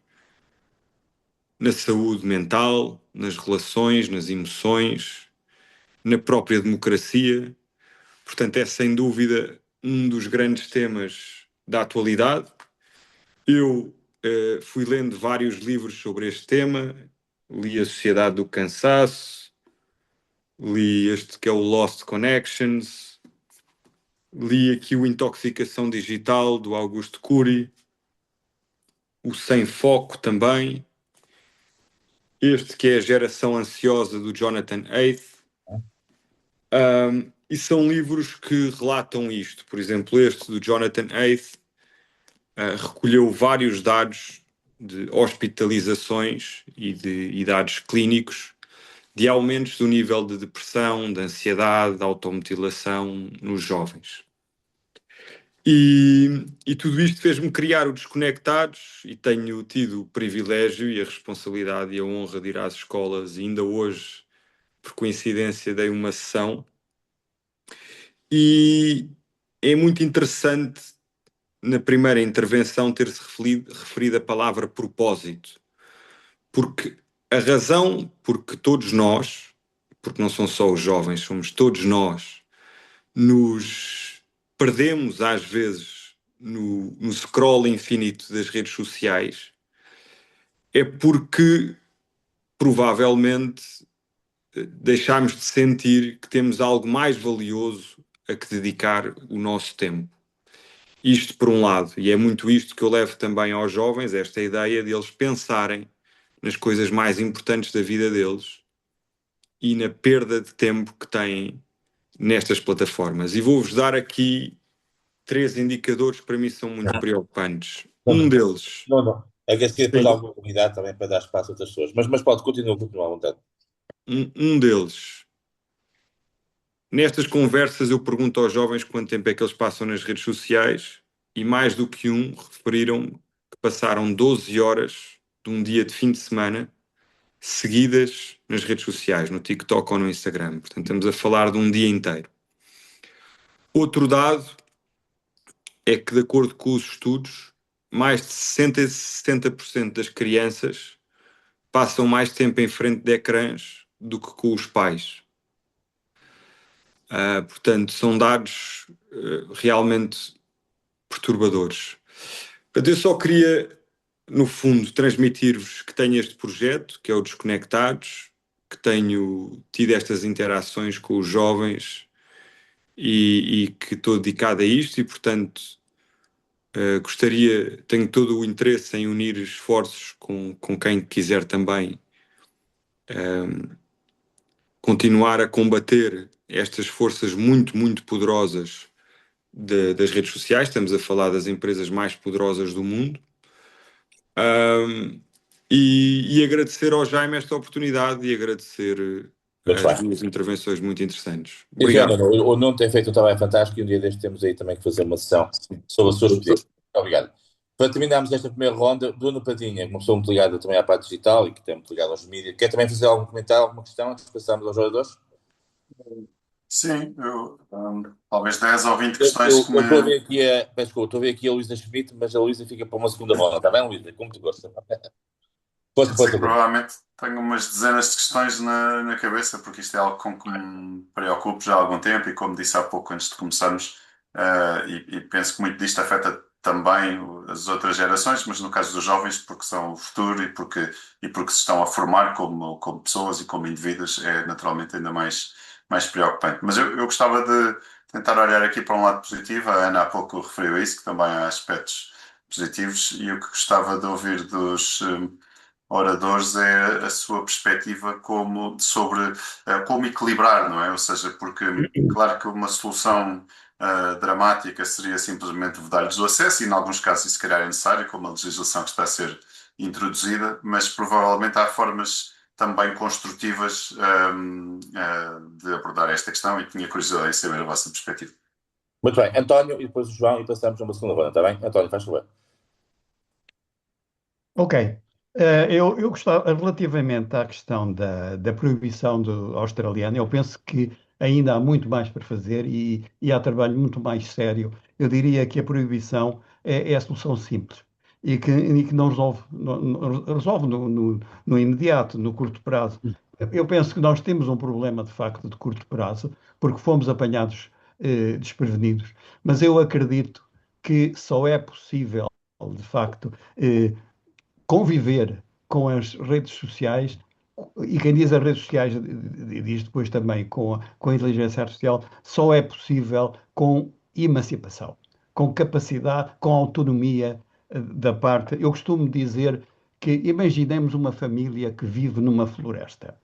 [SPEAKER 6] na saúde mental, nas relações, nas emoções, na própria democracia. Portanto, é sem dúvida um dos grandes temas da atualidade. Eu fui lendo vários livros sobre este tema, li A Sociedade do Cansaço, li este que é o Lost Connections, li aqui o Intoxicação Digital, do Augusto Cury, o Sem Foco também, este que é A Geração Ansiosa, do Jonathan Haidt. E são livros que relatam isto. Por exemplo, este do Jonathan Haidt recolheu vários dados de hospitalizações e dados clínicos de aumentos do nível de depressão, de ansiedade, de automutilação nos jovens. E tudo isto fez-me criar o Desconectados, e tenho tido o privilégio e a responsabilidade e a honra de ir às escolas, e ainda hoje, por coincidência, dei uma sessão. E é muito interessante, na primeira intervenção, ter-se referido a palavra propósito, porque a razão porque todos nós, porque não são só os jovens, somos todos nós, nos perdemos às vezes no scroll infinito das redes sociais, é porque provavelmente deixámos de sentir que temos algo mais valioso a que dedicar o nosso tempo. Isto por um lado, e é muito isto que eu levo também aos jovens, esta ideia de eles pensarem nas coisas mais importantes da vida deles e na perda de tempo que têm nestas plataformas. E vou-vos dar aqui 3 indicadores que para mim são muito preocupantes. Um deles...
[SPEAKER 5] Não. É que assim depois há alguma comunidade também para dar espaço a outras pessoas. Mas pode, continua à vontade.
[SPEAKER 6] Um deles. Nestas conversas eu pergunto aos jovens quanto tempo é que eles passam nas redes sociais, e mais do que um referiram que passaram 12 horas de um dia de fim de semana seguidas nas redes sociais, no TikTok ou no Instagram. Portanto, estamos a falar de um dia inteiro. Outro dado é que, de acordo com os estudos, mais de 60% das crianças passam mais tempo em frente de ecrãs do que com os pais. Portanto, são dados realmente perturbadores. Portanto, eu só queria, no fundo, transmitir-vos que tenho este projeto, que é o Desconectados, que tenho tido estas interações com os jovens e que estou dedicado a isto, e, portanto, tenho todo o interesse em unir esforços com quem quiser também continuar a combater estas forças muito, muito poderosas das redes sociais. Estamos a falar das empresas mais poderosas do mundo. E agradecer ao Jaime esta oportunidade e agradecer as duas intervenções muito interessantes. Obrigado.
[SPEAKER 5] O Nuno tem feito um trabalho fantástico, e um dia destes temos aí também que fazer uma sessão sobre a sua experiência. Obrigado. Para terminarmos esta primeira ronda, Bruno Padinha, uma pessoa muito ligada também à parte digital e que tem muito ligada aos mídias, quer também fazer algum comentário, alguma questão antes de passarmos aos oradores?
[SPEAKER 7] Sim, talvez 10 ou 20 questões que me...
[SPEAKER 5] Estou a ver aqui a Luísa Schmidt, mas a Luísa fica para uma segunda ronda. Está bem, Luísa? Como tu gostas?
[SPEAKER 7] Provavelmente tenho umas dezenas de questões na cabeça, porque isto é algo com que me preocupo já há algum tempo, e como disse há pouco antes de começarmos, e penso que muito disto afeta também as outras gerações, mas no caso dos jovens, porque são o futuro e porque se estão a formar como pessoas e como indivíduos, é naturalmente ainda mais preocupante. Mas eu gostava de tentar olhar aqui para um lado positivo. A Ana há pouco referiu isso, que também há aspectos positivos, e o que gostava de ouvir dos oradores é a sua perspectiva sobre como equilibrar, não é? Ou seja, porque claro que uma solução dramática seria simplesmente vedar-lhes o acesso, e em alguns casos isso se calhar é necessário, como a legislação que está a ser introduzida, mas provavelmente há formas também construtivas de abordar esta questão, e tinha curiosidade em saber a vossa perspectiva.
[SPEAKER 5] Muito bem, António e depois o João, e passamos a uma segunda ronda, está bem? António, faz favor.
[SPEAKER 2] Ok. Eu gostava, relativamente à questão da proibição do australiano, eu penso que ainda há muito mais para fazer e há trabalho muito mais sério. Eu diria que a proibição é a solução simples e que não resolve, não resolve no imediato, no curto prazo. Eu penso que nós temos um problema, de facto, de curto prazo, porque fomos apanhados desprevenidos, mas eu acredito que só é possível, de facto, conviver com as redes sociais, e quem diz as redes sociais diz depois também com a inteligência artificial, só é possível com emancipação, com capacidade, com autonomia da parte. Eu costumo dizer que imaginemos uma família que vive numa floresta.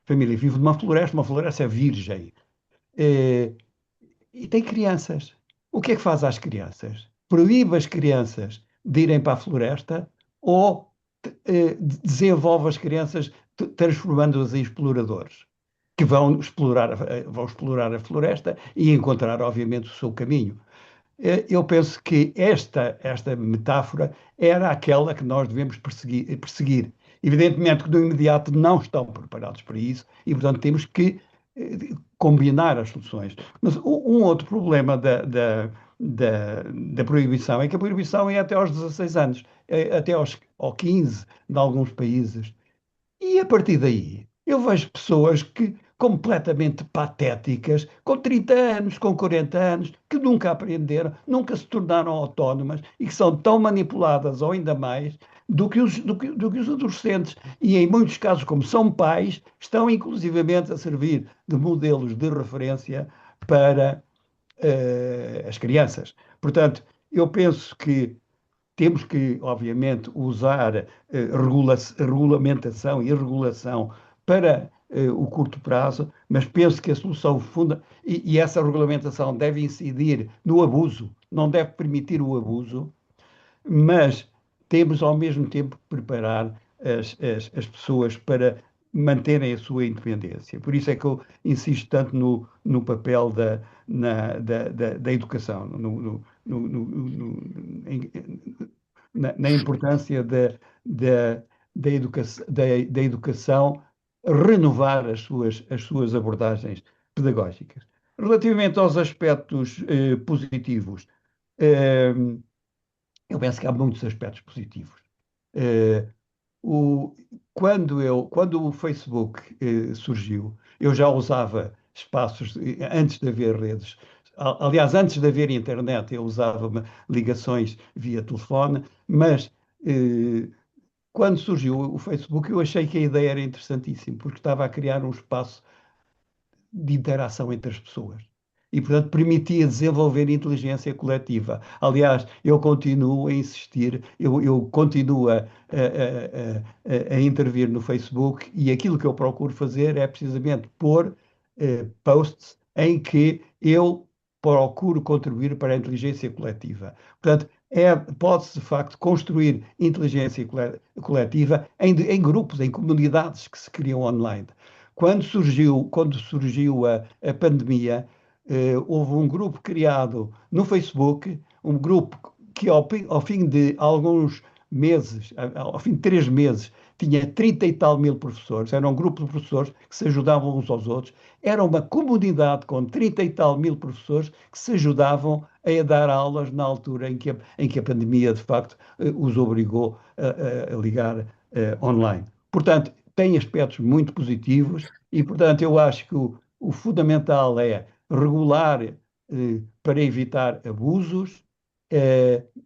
[SPEAKER 2] A família vive numa floresta, uma floresta virgem, eh, e tem crianças. O que é que faz às crianças? Proíbe as crianças de irem para a floresta ou desenvolve as crianças transformando-as em exploradores, que vão explorar a floresta e encontrar, obviamente, o seu caminho. Eu penso que esta metáfora era aquela que nós devemos perseguir. Evidentemente que no imediato não estão preparados para isso e, portanto, temos que combinar as soluções. Mas um outro problema da proibição é que a proibição é até aos 16 anos, até aos 15 em alguns países. E a partir daí, eu vejo pessoas que completamente patéticas, com 30 anos, com 40 anos, que nunca aprenderam, nunca se tornaram autónomas e que são tão manipuladas, ou ainda mais, do que os adolescentes. E em muitos casos, como são pais, estão inclusivamente a servir de modelos de referência para as crianças. Portanto, eu penso que temos que, obviamente, usar regulamentação e regulação para o curto prazo, mas penso que a solução funda e essa regulamentação deve incidir no abuso, não deve permitir o abuso, mas temos ao mesmo tempo que preparar as pessoas para manterem a sua independência. Por isso é que eu insisto tanto no papel da educação, na importância da educação renovar as suas abordagens pedagógicas. Relativamente aos aspectos positivos, eh, eu penso que há muitos aspectos positivos. Eh, o- quando o Facebook surgiu, eu já usava espaços antes de haver redes. Aliás, antes de haver internet, eu usava ligações via telefone, mas quando surgiu o Facebook, eu achei que a ideia era interessantíssima, porque estava a criar um espaço de interação entre as pessoas. E, portanto, permitia desenvolver inteligência coletiva. Aliás, eu continuo a insistir, eu continuo a intervir no Facebook e aquilo que eu procuro fazer é precisamente pôr posts em que eu procuro contribuir para a inteligência coletiva. Portanto, pode-se de facto construir inteligência coletiva em grupos, em comunidades que se criam online. Quando surgiu a pandemia, houve um grupo criado no Facebook, um grupo que ao fim de alguns meses, ao fim de 3 meses, tinha 30 e tal mil professores, era um grupo de professores que se ajudavam uns aos outros, era uma comunidade com 30 e tal mil professores que se ajudavam a dar aulas na altura em que a pandemia, de facto, os obrigou a ligar online. Portanto, tem aspectos muito positivos e, portanto, eu acho que o fundamental é regular para evitar abusos,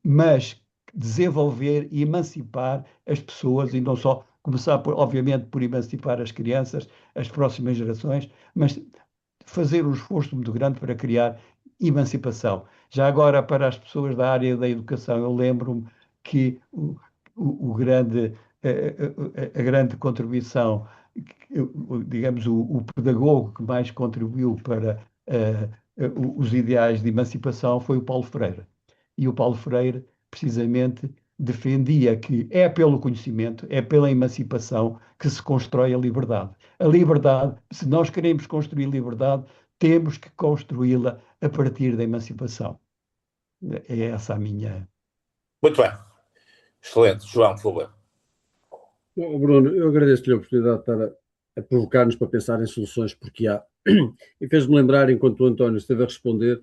[SPEAKER 2] mas desenvolver e emancipar as pessoas e não só começar, obviamente, por emancipar as crianças, as próximas gerações, mas fazer um esforço muito grande para criar emancipação. Já agora, para as pessoas da área da educação, eu lembro-me que o grande a grande contribuição, digamos, o pedagogo que mais contribuiu para os ideais de emancipação foi o Paulo Freire. E o Paulo Freire, precisamente, defendia que é pelo conhecimento, é pela emancipação que se constrói a liberdade. A liberdade, se nós queremos construir liberdade, temos que construí-la a partir da emancipação. É essa a minha.
[SPEAKER 5] Muito bem. Excelente. João, por favor.
[SPEAKER 3] Bom, Bruno, eu agradeço-lhe a oportunidade de estar a provocar-nos para pensar em soluções, porque há. E fez-me lembrar, enquanto o António esteve a responder,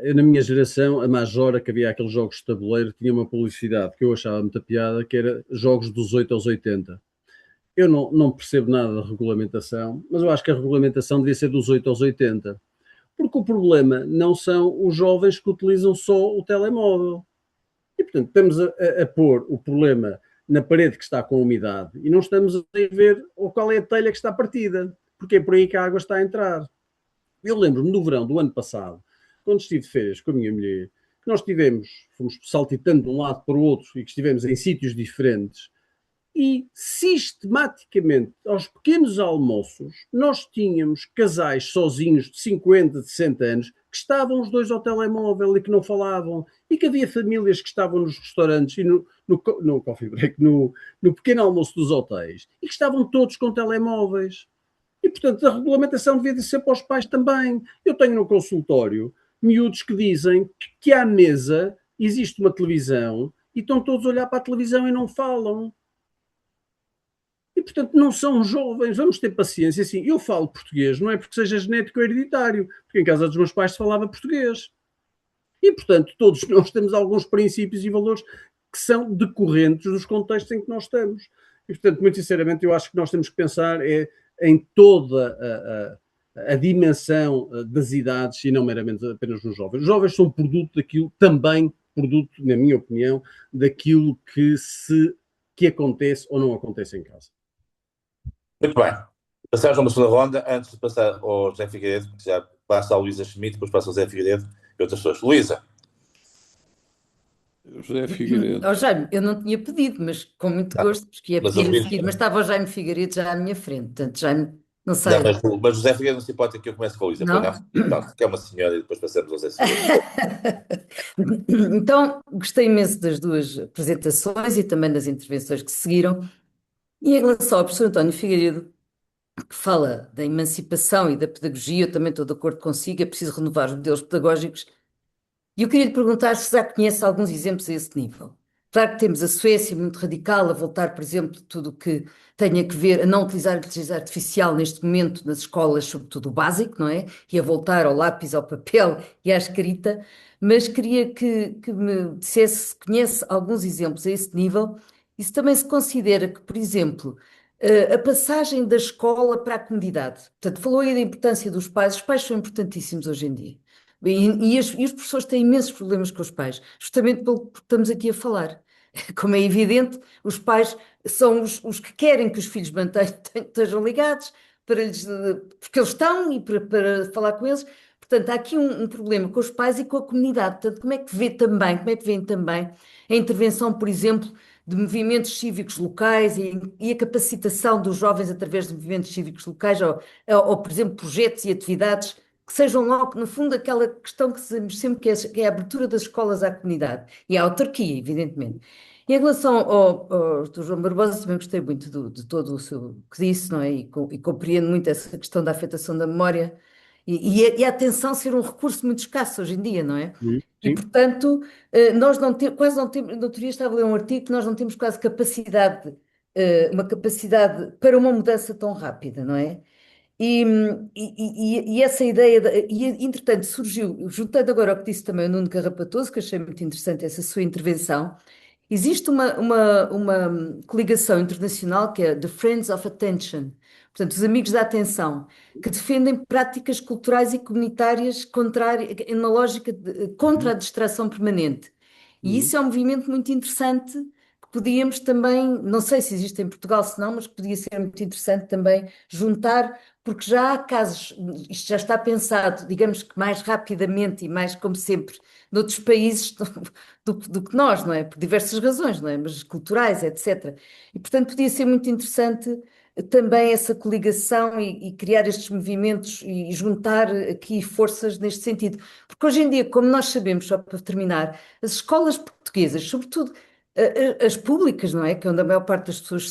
[SPEAKER 3] eu, na minha geração, a Majora, que havia aqueles jogos de tabuleiro, tinha uma publicidade que eu achava muita piada, que era jogos dos 8 aos 80. Eu não percebo nada da regulamentação, mas eu acho que a regulamentação devia ser dos 8 aos 80. Porque o problema não são os jovens que utilizam só o telemóvel. E, portanto, estamos a pôr o problema na parede que está com umidade e não estamos a ver qual é a telha que está partida, porque é por aí que a água está a entrar. Eu lembro-me do verão do ano passado, quando estive de férias com a minha mulher, que nós fomos saltitando de um lado para o outro e que estivemos em sítios diferentes e sistematicamente, aos pequenos almoços, nós tínhamos casais sozinhos de 50, de 60 anos que estavam os dois ao telemóvel e que não falavam, e que havia famílias que estavam nos restaurantes e no coffee break, no pequeno almoço dos hotéis, e que estavam todos com telemóveis. E, portanto, a regulamentação devia de ser para os pais também. Eu tenho no consultório miúdos que dizem que à mesa existe uma televisão e estão todos a olhar para a televisão e não falam. E, portanto, não são jovens, vamos ter paciência. Assim, eu falo português, não é porque seja genético ou hereditário, porque em casa dos meus pais se falava português. E, portanto, todos nós temos alguns princípios e valores que são decorrentes dos contextos em que nós estamos. E, portanto, muito sinceramente, eu acho que nós temos que pensar em toda a dimensão das idades e não meramente apenas nos jovens. Os jovens são produto daquilo, também produto, na minha opinião, daquilo que acontece ou não acontece em casa.
[SPEAKER 5] Muito bem. Passamos a uma segunda ronda, antes de passar ao José Figueiredo, que já passa a Luísa Schmidt, depois passa ao José Figueiredo e outras pessoas. Luísa.
[SPEAKER 8] José Figueiredo.
[SPEAKER 9] Ó Jaime, eu não tinha pedido, mas com muito gosto, porque ia
[SPEAKER 5] Mas
[SPEAKER 9] pedir a
[SPEAKER 5] ouviste.
[SPEAKER 9] seguir, mas estava o Jaime Figueiredo já à minha frente, portanto, Jaime, não sei.
[SPEAKER 5] Não, mas José Figueiredo não se importa que eu comece com a Luísa.
[SPEAKER 9] Não?
[SPEAKER 5] Não, que é uma senhora e depois passamos ao José Figueiredo.
[SPEAKER 9] Então, gostei imenso das duas apresentações e também das intervenções que seguiram. E em relação ao professor António Figueiredo, que fala da emancipação e da pedagogia, eu também estou de acordo consigo, é preciso renovar os modelos pedagógicos. E eu queria lhe perguntar se já conhece alguns exemplos a esse nível. Claro que temos a Suécia muito radical, a voltar, por exemplo, tudo o que tenha que ver, a não utilizar a inteligência artificial neste momento nas escolas, sobretudo o básico, não é? E a voltar ao lápis, ao papel e à escrita, mas queria que me dissesse se conhece alguns exemplos a esse nível e se também se considera que, por exemplo, a passagem da escola para a comunidade. Portanto, falou aí da importância dos pais. Os pais são importantíssimos hoje em dia. E os professores têm imensos problemas com os pais, justamente pelo que estamos aqui a falar. Como é evidente, os pais são os que querem que os filhos estejam ligados, porque eles estão e para falar com eles. Portanto, há aqui um problema com os pais e com a comunidade. Portanto, como é que veem também a intervenção, por exemplo, de movimentos cívicos locais e a capacitação dos jovens através de movimentos cívicos locais ou, por exemplo, projetos e atividades que sejam logo, no fundo, aquela questão que sabemos sempre que é a abertura das escolas à comunidade e à autarquia, evidentemente. Em relação ao Dr. João Barbosa, também gostei muito de todo o seu que disse, não é? E compreendo muito essa questão da afetação da memória e a atenção ser um recurso muito escasso hoje em dia, não é?
[SPEAKER 3] Sim.
[SPEAKER 9] E, portanto, nós quase não temos, no outro dia estava a ler um artigo que nós não temos quase uma capacidade para uma mudança tão rápida, não é? E essa ideia, entretanto, surgiu, juntando agora ao que disse também o Nuno Carrapatoso, que achei muito interessante essa sua intervenção, existe uma coligação internacional que é The Friends of Attention, portanto, os Amigos da Atenção, que defendem práticas culturais e comunitárias na lógica contra a distração permanente. E isso é um movimento muito interessante, que podíamos também, não sei se existe em Portugal, se não, mas que podia ser muito interessante também juntar, porque já há casos, isto já está pensado, digamos que mais rapidamente e mais como sempre, noutros países do que nós, não é? Por diversas razões, não é? Mas culturais, etc. E, portanto, podia ser muito interessante também essa coligação e criar estes movimentos e juntar aqui forças neste sentido. Porque hoje em dia, como nós sabemos, só para terminar, as escolas portuguesas, sobretudo as públicas, não é? Que é onde a maior parte das pessoas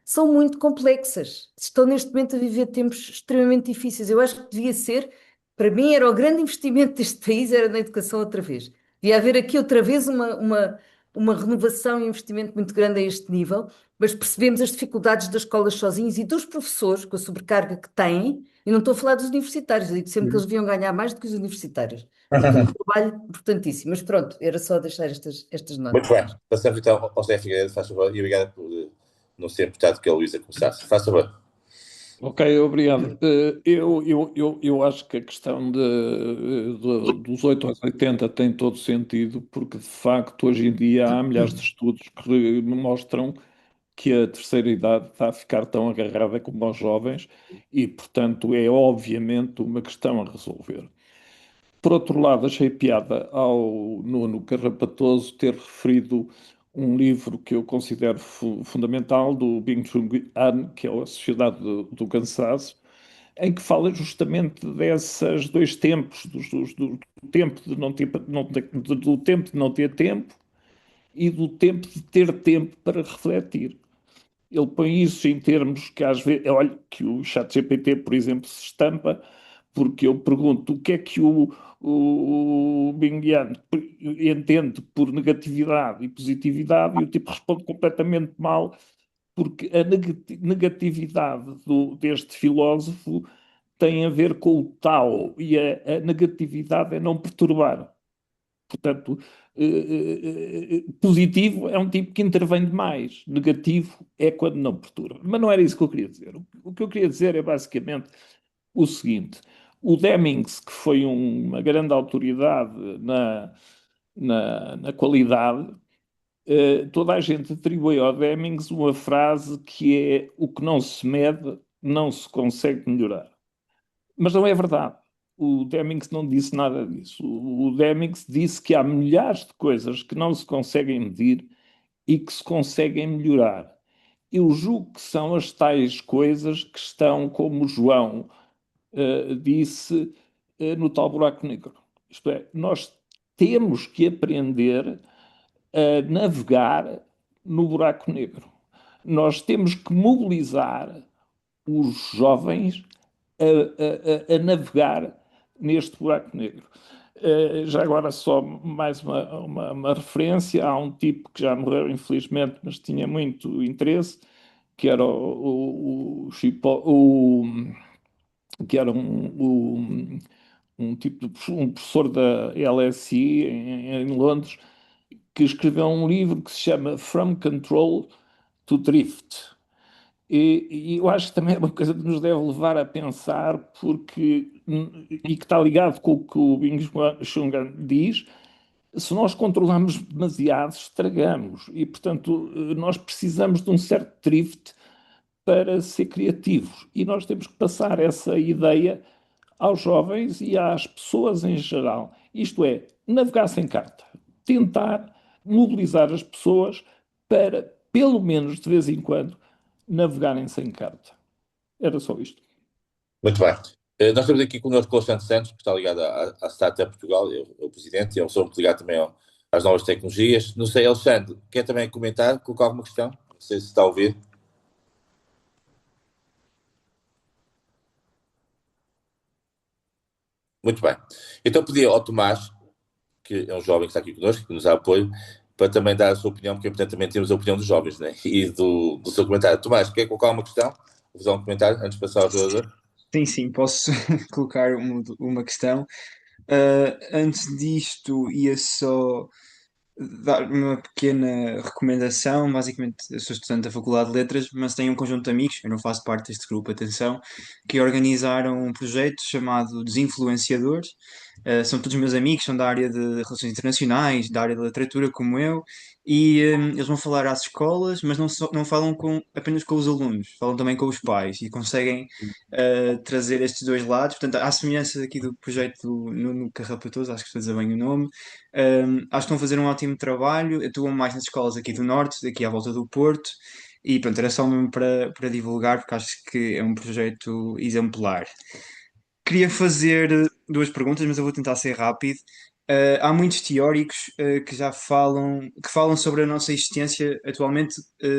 [SPEAKER 9] são muito complexas. Estão neste momento a viver tempos extremamente difíceis. Eu acho que devia ser, para mim, era o grande investimento deste país, era na educação outra vez. Devia haver aqui outra vez uma renovação e um investimento muito grande a este nível, mas percebemos as dificuldades das escolas sozinhas e dos professores, com a sobrecarga que têm, e não estou a falar dos universitários, eu digo sempre que eles deviam ganhar mais do que os universitários, porque é um trabalho importantíssimo. Mas pronto, era só deixar estas
[SPEAKER 5] Muito
[SPEAKER 9] notas.
[SPEAKER 5] bem. Passamos então ao José Figueiredo, faz favor, e obrigado por não ser importado que a Luísa começasse. Faz favor.
[SPEAKER 8] Ok, obrigado. Eu acho que a questão dos 8 aos 80 tem todo sentido, porque de facto hoje em dia há milhares de estudos que mostram que a terceira idade está a ficar tão agarrada como aos jovens e, portanto, é obviamente uma questão a resolver. Por outro lado, achei piada ao Nuno Carrapatoso ter referido um livro que eu considero fundamental, do Byung-Chul Han, que é A Sociedade do Cansaço, em que fala justamente desses dois tempos, do tempo de não ter, do tempo de não ter tempo e do tempo de ter tempo para refletir. Ele põe isso em termos que às vezes, olha, que o ChatGPT, por exemplo, se estampa, porque eu pergunto o que é que o Bing Yan entende por negatividade e positividade, e o tipo responde completamente mal, porque a negatividade deste filósofo tem a ver com o Tao, e a negatividade é não perturbar. Portanto, positivo é um tipo que intervém demais, negativo é quando não perturba. Mas não era isso que eu queria dizer. O que eu queria dizer é basicamente o seguinte: o Demings, que foi uma grande autoridade na qualidade, toda a gente atribui ao Demings uma frase que é: o que não se mede não se consegue melhorar. Mas não é verdade. O Demings não disse nada disso. O Demings disse que há milhares de coisas que não se conseguem medir e que se conseguem melhorar. Eu julgo que são as tais coisas que estão, como o João disse, no tal buraco negro. Isto é, nós temos que aprender a navegar no buraco negro. Nós temos que mobilizar os jovens a navegar neste buraco negro. Já agora só mais uma referência, há um tipo que já morreu infelizmente, mas tinha muito interesse, que era que era um tipo um professor da LSI em Londres, que escreveu um livro que se chama From Control to Drift. E eu acho que também é uma coisa que nos deve levar a pensar, e que está ligado com o que o Byung-Chul Han diz: se nós controlamos demasiado, estragamos. E, portanto, nós precisamos de um certo drift para ser criativos. E nós temos que passar essa ideia aos jovens e às pessoas em geral. Isto é, navegar sem carta. Tentar mobilizar as pessoas para, pelo menos de vez em quando, navegarem sem carta. Era só isto.
[SPEAKER 5] Muito bem. Nós temos aqui connosco o Alexandre Santos, que está ligado à Startup Portugal, é o presidente, e eu sou muito ligado também às novas tecnologias. Não sei, Alexandre, quer também comentar, colocar alguma questão? Não sei se está a ouvir. Muito bem. Então pedi ao Tomás, que é um jovem que está aqui connosco, que nos dá apoio, para também dar a sua opinião, porque portanto também temos a opinião dos jovens, né? E do seu comentário. Tomás, quer colocar uma questão? Vou fazer um comentário antes de passar ao jogador.
[SPEAKER 10] Sim, posso colocar uma questão. Antes disto, ia só dar uma pequena recomendação. Basicamente, eu sou estudante da Faculdade de Letras, mas tenho um conjunto de amigos, eu não faço parte deste grupo, atenção, que organizaram um projeto chamado Desinfluenciadores, são todos meus amigos, são da área de relações internacionais, da área da literatura, como eu, e eles vão falar às escolas, mas não falam apenas com os alunos, falam também com os pais e conseguem trazer estes dois lados. Portanto, à semelhança aqui do projeto do Nuno Carrapatoso, acho que estou a dizer bem o nome, acho que estão a fazer um ótimo trabalho, atuam mais nas escolas aqui do Norte, daqui à volta do Porto. E pronto, era só mesmo para divulgar, porque acho que é um projeto exemplar. Queria fazer duas perguntas, mas eu vou tentar ser rápido. Há muitos teóricos que falam sobre a nossa existência atualmente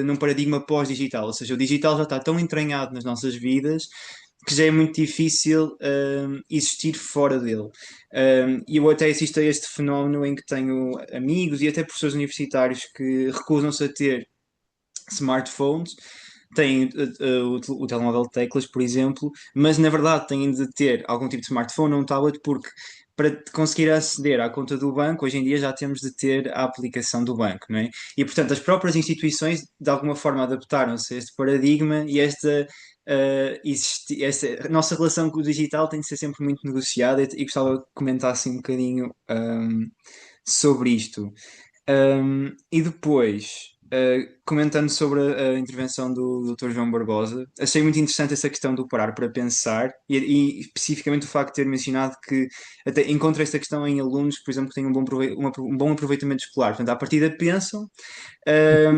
[SPEAKER 10] num paradigma pós-digital, ou seja, o digital já está tão entranhado nas nossas vidas que já é muito difícil existir fora dele. E eu até assisto a este fenómeno em que tenho amigos e até professores universitários que recusam-se a ter smartphones, têm o telemóvel de teclas, por exemplo, mas na verdade têm de ter algum tipo de smartphone ou um tablet, porque para conseguir aceder à conta do banco, hoje em dia já temos de ter a aplicação do banco, não é? E portanto as próprias instituições de alguma forma adaptaram-se a este paradigma e esta nossa relação com o digital tem de ser sempre muito negociada e gostava que comentasse um bocadinho sobre isto. E depois, comentando sobre a intervenção do Dr. João Barbosa, achei muito interessante essa questão do parar para pensar e especificamente o facto de ter mencionado que até encontra esta questão em alunos, por exemplo, que têm um bom aproveitamento escolar. Portanto, à partida pensam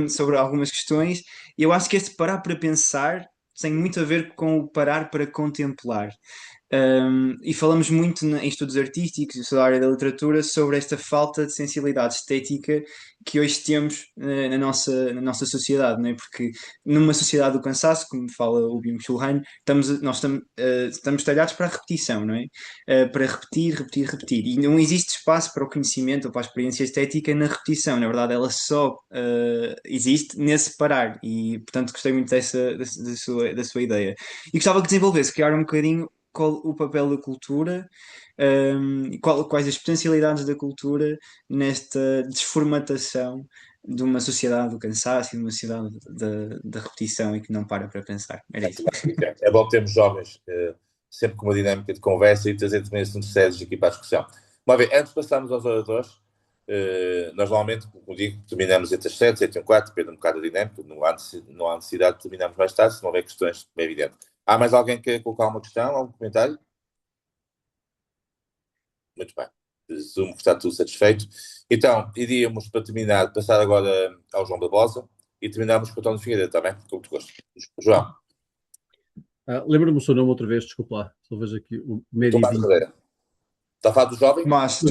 [SPEAKER 10] sobre algumas questões e eu acho que este parar para pensar tem muito a ver com o parar para contemplar. E falamos muito em estudos artísticos e sobre a área da literatura sobre esta falta de sensibilidade estética que hoje temos na nossa sociedade, não é? Porque numa sociedade do cansaço, como fala o Byung-Chul Han, estamos talhados para a repetição, não é? Para repetir, repetir, repetir. E não existe espaço para o conhecimento ou para a experiência estética na repetição. Na verdade, ela só existe nesse parar. E, portanto, gostei muito da sua ideia. E gostava que desenvolvesse, criar um bocadinho qual o papel da cultura, quais as potencialidades da cultura nesta desformatação de uma sociedade do cansaço e de uma sociedade da repetição e que não para pensar. Era isso.
[SPEAKER 5] É bom termos jovens sempre com uma dinâmica de conversa e trazer também assuntos sérios aqui para a discussão. Uma vez, antes de passarmos aos oradores, nós normalmente, como digo, terminamos entre as 7 e um quarto, depende um bocado da dinâmica, não há necessidade de terminarmos mais tarde, se não houver questões, é evidente. Há mais alguém que quer colocar uma questão, algum comentário? Muito bem. Presumo que está tudo satisfeito. Então, iríamos, para terminar, passar agora ao João Barbosa e terminarmos com o António Figueiredo, está bem? Como tu gostas. João.
[SPEAKER 3] Lembra-me o seu nome outra vez, desculpa lá. Só vejo aqui o meio.
[SPEAKER 5] Tomás Ferreira. Está a falar do jovem?
[SPEAKER 10] Tomás.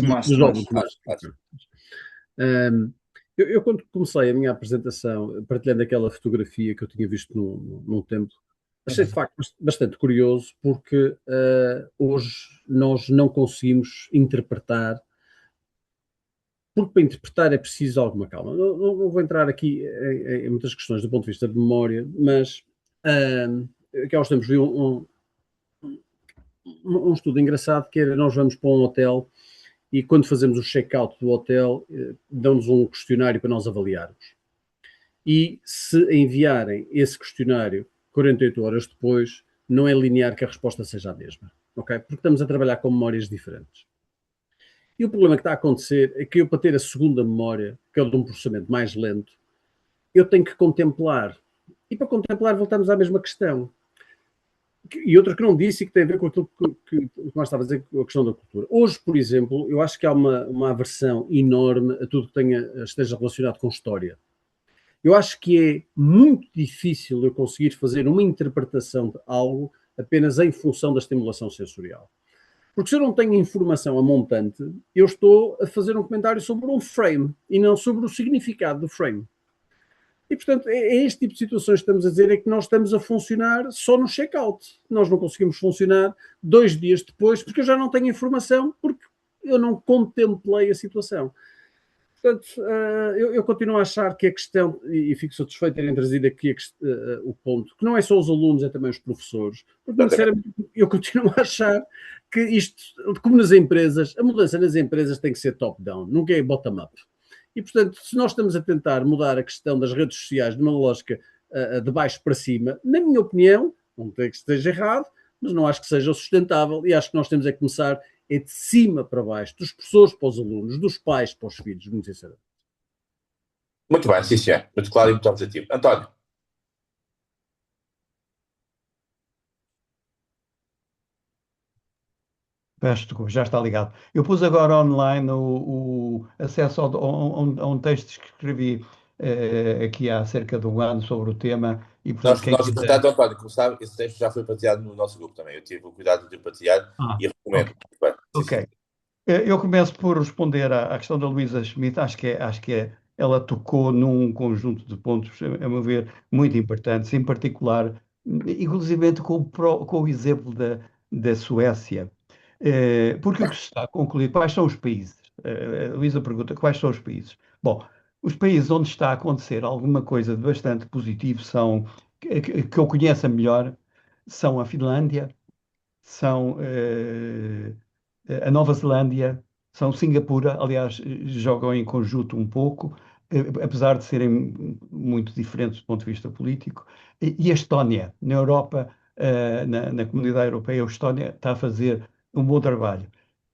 [SPEAKER 3] Eu, quando comecei a minha apresentação, partilhando aquela fotografia que eu tinha visto num tempo, achei de facto bastante curioso, porque hoje nós não conseguimos interpretar, porque para interpretar é preciso alguma calma. Não vou entrar aqui em muitas questões do ponto de vista de memória, mas que há uns tempos vi um estudo engraçado, que era: nós vamos para um hotel e quando fazemos o check-out do hotel, dão-nos um questionário para nós avaliarmos. E se enviarem esse questionário 48 horas depois, não é linear que a resposta seja a mesma, ok? Porque estamos a trabalhar com memórias diferentes. E o problema que está a acontecer é que eu, para ter a segunda memória, que é o de um processamento mais lento, eu tenho que contemplar. E para contemplar voltamos à mesma questão. E outra que não disse e que tem a ver com aquilo que nós estava a dizer, com a questão da cultura. Hoje, por exemplo, eu acho que há uma aversão enorme a tudo que esteja relacionado com história. Eu acho que é muito difícil eu conseguir fazer uma interpretação de algo apenas em função da estimulação sensorial. Porque se eu não tenho informação a montante, eu estou a fazer um comentário sobre um frame e não sobre o significado do frame. E, portanto, é este tipo de situações que estamos a dizer, é que nós estamos a funcionar só no check-out. Nós não conseguimos funcionar 2 dias depois, porque eu já não tenho informação, porque eu não contemplei a situação. Portanto, eu continuo a achar que a questão, e fico satisfeito de terem trazido aqui o ponto, que não é só os alunos, é também os professores. Porque, sinceramente, eu continuo a achar que isto, como nas empresas, a mudança nas empresas tem que ser top-down, nunca é bottom-up. E, portanto, se nós estamos a tentar mudar a questão das redes sociais numa lógica de baixo para cima, na minha opinião, não tem que esteja errado, mas não acho que seja sustentável, e acho que nós temos é que começar é de cima para baixo, dos professores para os alunos, dos pais para os filhos, muito sinceramente.
[SPEAKER 5] Muito bem, sim, senhor. Muito claro e muito objetivo. António.
[SPEAKER 2] Peço desculpa, já está ligado. Eu pus agora online o acesso a um texto que escrevi aqui há cerca de um ano sobre o tema e, portanto, quem
[SPEAKER 5] Nós,
[SPEAKER 2] quiser.
[SPEAKER 5] portanto, António, como sabe, esse texto já foi partilhado no nosso grupo também. Eu tive o cuidado de o partilhar e recomendo.
[SPEAKER 2] Ok.
[SPEAKER 5] Bem, sim,
[SPEAKER 2] Ok.
[SPEAKER 5] sim.
[SPEAKER 2] Eu começo por responder à questão da Luísa Schmidt. Acho que ela tocou num conjunto de pontos, a meu ver, muito importantes, em particular, inclusivamente com o exemplo da Suécia. Porque o que se está a concluir, quais são os países? A Luísa pergunta, quais são os países? Bom, os países onde está a acontecer alguma coisa de bastante positivo são, que eu conheço melhor, são a Finlândia, são a Nova Zelândia, são Singapura, aliás, jogam em conjunto um pouco, apesar de serem muito diferentes do ponto de vista político, e a Estónia, na Europa, na comunidade europeia, a Estónia está a fazer um bom trabalho.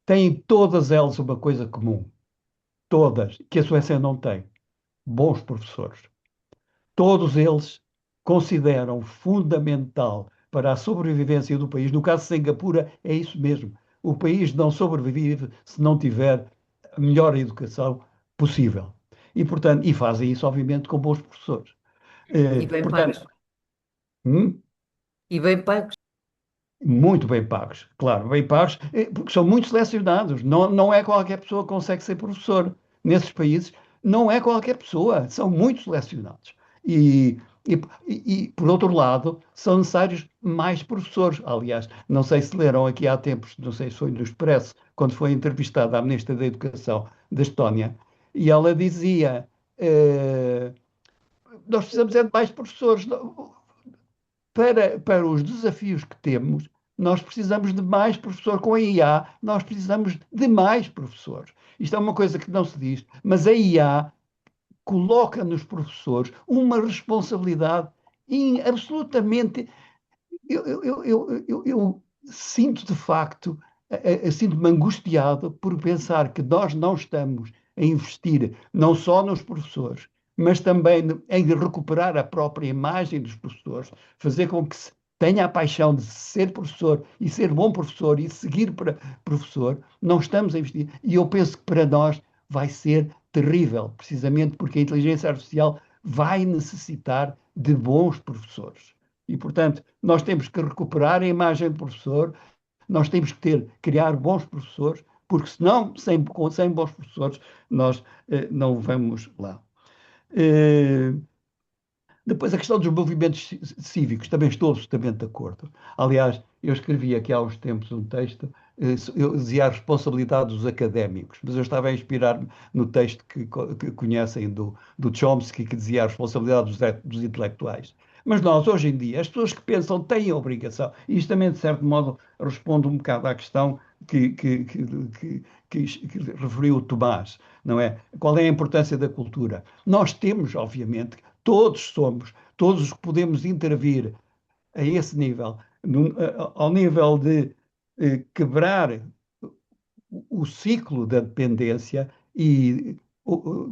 [SPEAKER 2] Têm todas elas uma coisa comum, todas, que a Suécia não tem: bons professores. Todos eles consideram fundamental para a sobrevivência do país. No caso de Singapura, é isso mesmo. O país não sobrevive se não tiver a melhor educação possível. E, portanto, e fazem isso, obviamente, com bons professores.
[SPEAKER 9] E bem
[SPEAKER 2] Portanto,
[SPEAKER 9] pagos.
[SPEAKER 2] hum,
[SPEAKER 9] E bem pagos.
[SPEAKER 2] muito bem pagos, claro, bem pagos, porque são muito selecionados. Não é qualquer pessoa que consegue ser professor. Nesses países, não é qualquer pessoa, são muito selecionados. E, por outro lado, são necessários mais professores. Aliás, não sei se leram aqui há tempos, não sei se foi no Expresso, quando foi entrevistada a Ministra da Educação da Estónia, e ela dizia: nós precisamos é de mais professores. Para os desafios que temos, nós precisamos de mais professor. Com a IA, nós precisamos de mais professores. Isto é uma coisa que não se diz, mas a IA coloca nos professores uma responsabilidade absolutamente. Eu sinto de facto, sinto-me angustiado por pensar que nós não estamos a investir não só nos professores, mas também em recuperar a própria imagem dos professores, fazer com que se tenha a paixão de ser professor e ser bom professor e seguir para professor. Não estamos a investir. E eu penso que para nós vai ser terrível, precisamente porque a inteligência artificial vai necessitar de bons professores. E, portanto, nós temos que recuperar a imagem do professor, nós temos que criar bons professores, porque senão, sem bons professores, nós não vamos lá. Depois, a questão dos movimentos cívicos, também estou absolutamente de acordo. Aliás, eu escrevi aqui há uns tempos um texto, eu dizia a responsabilidade dos académicos, mas eu estava a inspirar-me no texto que conhecem do Chomsky, que dizia a responsabilidade dos intelectuais. Mas nós, hoje em dia, as pessoas que pensam têm a obrigação, e isto também, de certo modo, responde um bocado à questão que referiu o Tomás, não é? Qual é a importância da cultura? Nós temos, obviamente, todos os que podemos intervir a esse nível, ao nível de quebrar o ciclo da dependência e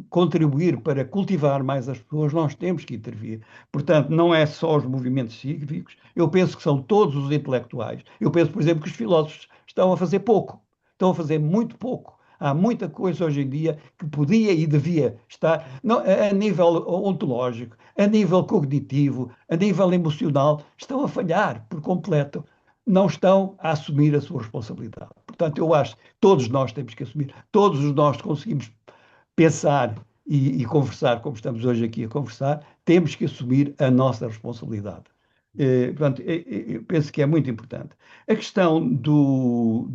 [SPEAKER 2] contribuir para cultivar mais as pessoas, nós temos que intervir. Portanto, não é só os movimentos cívicos, eu penso que são todos os intelectuais. Eu penso, por exemplo, que os filósofos estão a fazer pouco, estão a fazer muito pouco. Há muita coisa hoje em dia que podia e devia estar a nível ontológico, a nível cognitivo, a nível emocional, estão a falhar por completo. Não estão a assumir a sua responsabilidade. Portanto, eu acho que todos nós temos que assumir, todos nós conseguimos pensar e conversar como estamos hoje aqui a conversar, temos que assumir a nossa responsabilidade. Portanto, eu penso que é muito importante. A questão do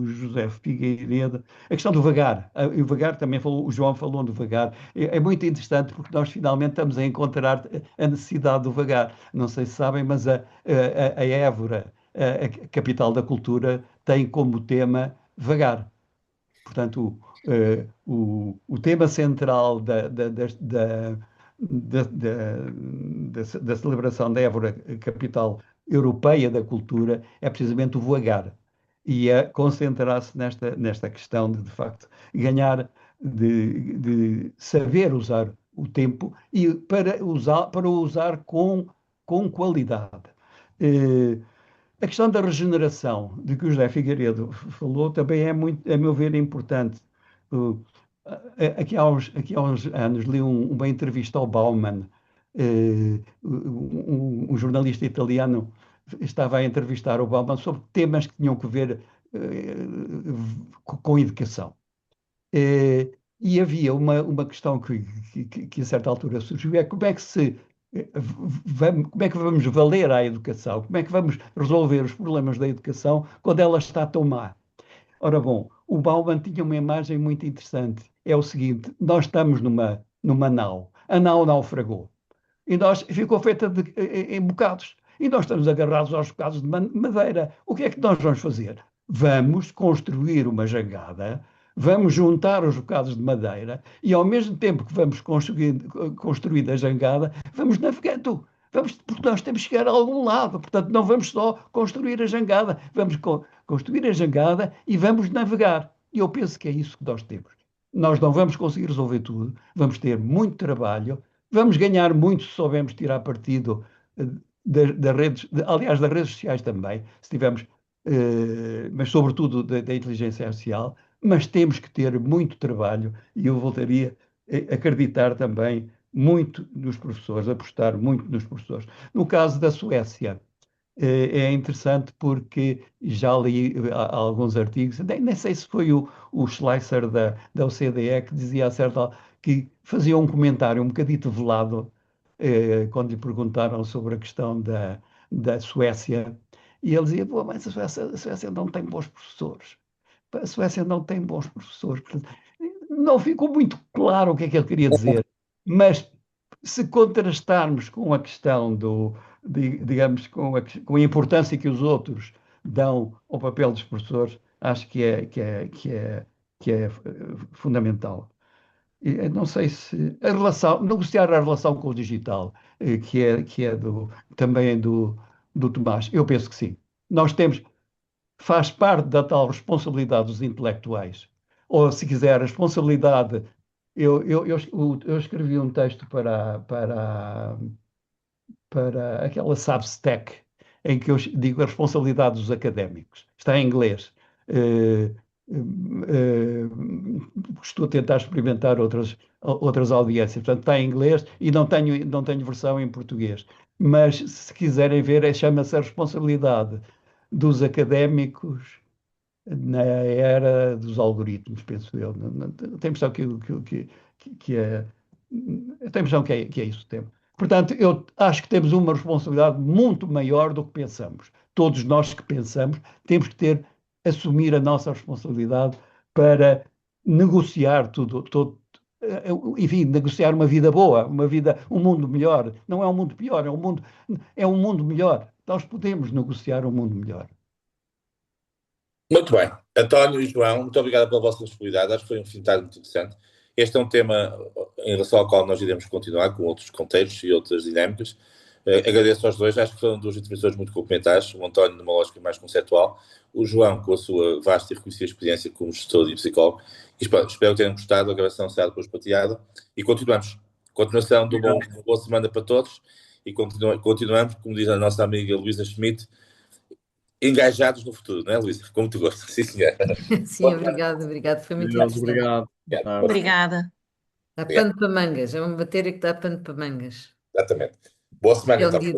[SPEAKER 2] José Figueiredo, a questão do vagar, o vagar também falou, o João falou do vagar, é muito interessante porque nós finalmente estamos a encontrar a necessidade do vagar. Não sei se sabem, mas a Évora, a capital da cultura, tem como tema vagar. Portanto, o tema central da celebração da Évora, capital europeia da cultura, é precisamente o vogar. e a concentrar-se nesta questão de facto, ganhar, de saber usar o tempo e para o usar com qualidade. A questão da regeneração, de que o José Figueiredo falou, também é muito, a meu ver, importante. Uh, aqui há uns anos li uma entrevista ao Bauman, um jornalista italiano estava a entrevistar o Bauman sobre temas que tinham que ver com educação. E havia uma questão que a certa altura surgiu, é como é que como é que vamos valer à educação? Como é que vamos resolver os problemas da educação quando ela está tão má? Ora bom, o Bauman tinha uma imagem muito interessante. É o seguinte, nós estamos numa nau, a nau naufragou, e nós ficou feita em bocados, e nós estamos agarrados aos bocados de madeira. O que é que nós vamos fazer? Vamos construir uma jangada, vamos juntar os bocados de madeira e, ao mesmo tempo que vamos construir a jangada, vamos navegando. Porque nós temos que chegar a algum lado. Portanto, não vamos só construir a jangada, vamos construir a jangada e vamos navegar. E eu penso que é isso que nós temos. Nós não vamos conseguir resolver tudo, vamos ter muito trabalho, vamos ganhar muito se soubermos tirar partido das redes, aliás, das redes sociais também, se tivermos, mas sobretudo da inteligência artificial, mas temos que ter muito trabalho e eu voltaria a acreditar também muito nos professores, apostar muito nos professores. No caso da Suécia, é interessante porque já li alguns artigos, nem sei se foi o Schleicher da OCDE que dizia a certa que fazia um comentário um bocadito velado quando lhe perguntaram sobre a questão da Suécia, e ele dizia, pô, mas a Suécia não tem bons professores. A Suécia não tem bons professores. Não ficou muito claro o que é que ele queria dizer, mas se contrastarmos com a questão digamos, com a importância que os outros dão ao papel dos professores, acho que é fundamental. Não sei se negociar a relação com o digital, que é também do Tomás, eu penso que sim. Nós temos, faz parte da tal responsabilidade dos intelectuais, ou se quiser, a responsabilidade. Eu escrevi um texto para aquela Substack, em que eu digo a responsabilidade dos académicos. Está em inglês. Estou a tentar experimentar outras audiências. Portanto, está em inglês e não tenho versão em português. Mas, se quiserem ver, chama-se a responsabilidade dos académicos na era dos algoritmos, penso eu. Tenho a impressão que é. Tenho a impressão que é isso o tema. Portanto, eu acho que temos uma responsabilidade muito maior do que pensamos. Todos nós que pensamos temos que assumir a nossa responsabilidade para negociar enfim, negociar uma vida boa, um mundo melhor. Não é um mundo pior, é um mundo melhor. Nós podemos negociar um mundo melhor.
[SPEAKER 5] Muito bem. António e João, muito obrigado pela vossa disponibilidade. Acho que foi um fim de tarde muito interessante. Este é um tema em relação ao qual nós iremos continuar com outros contextos e outras dinâmicas. Agradeço aos dois, acho que foram duas intervenções muito complementares. O António numa lógica mais conceptual, o João com a sua vasta e reconhecida experiência como gestor e psicólogo. E espero que tenham gostado, a gravação será depois partilhada. E continuamos. Continuação de uma boa semana para todos e continuamos, como diz a nossa amiga Luísa Schmidt, engajados no futuro, não é, Luísa? Com muito gosto. Sim, senhor.
[SPEAKER 9] Sim, obrigado. Foi muito interessante.
[SPEAKER 3] Obrigado.
[SPEAKER 4] Obrigada.
[SPEAKER 9] Dá pano para mangas. É uma matéria que dá pano para mangas.
[SPEAKER 5] Exatamente. Boa semana,
[SPEAKER 9] É um
[SPEAKER 5] então.
[SPEAKER 9] dia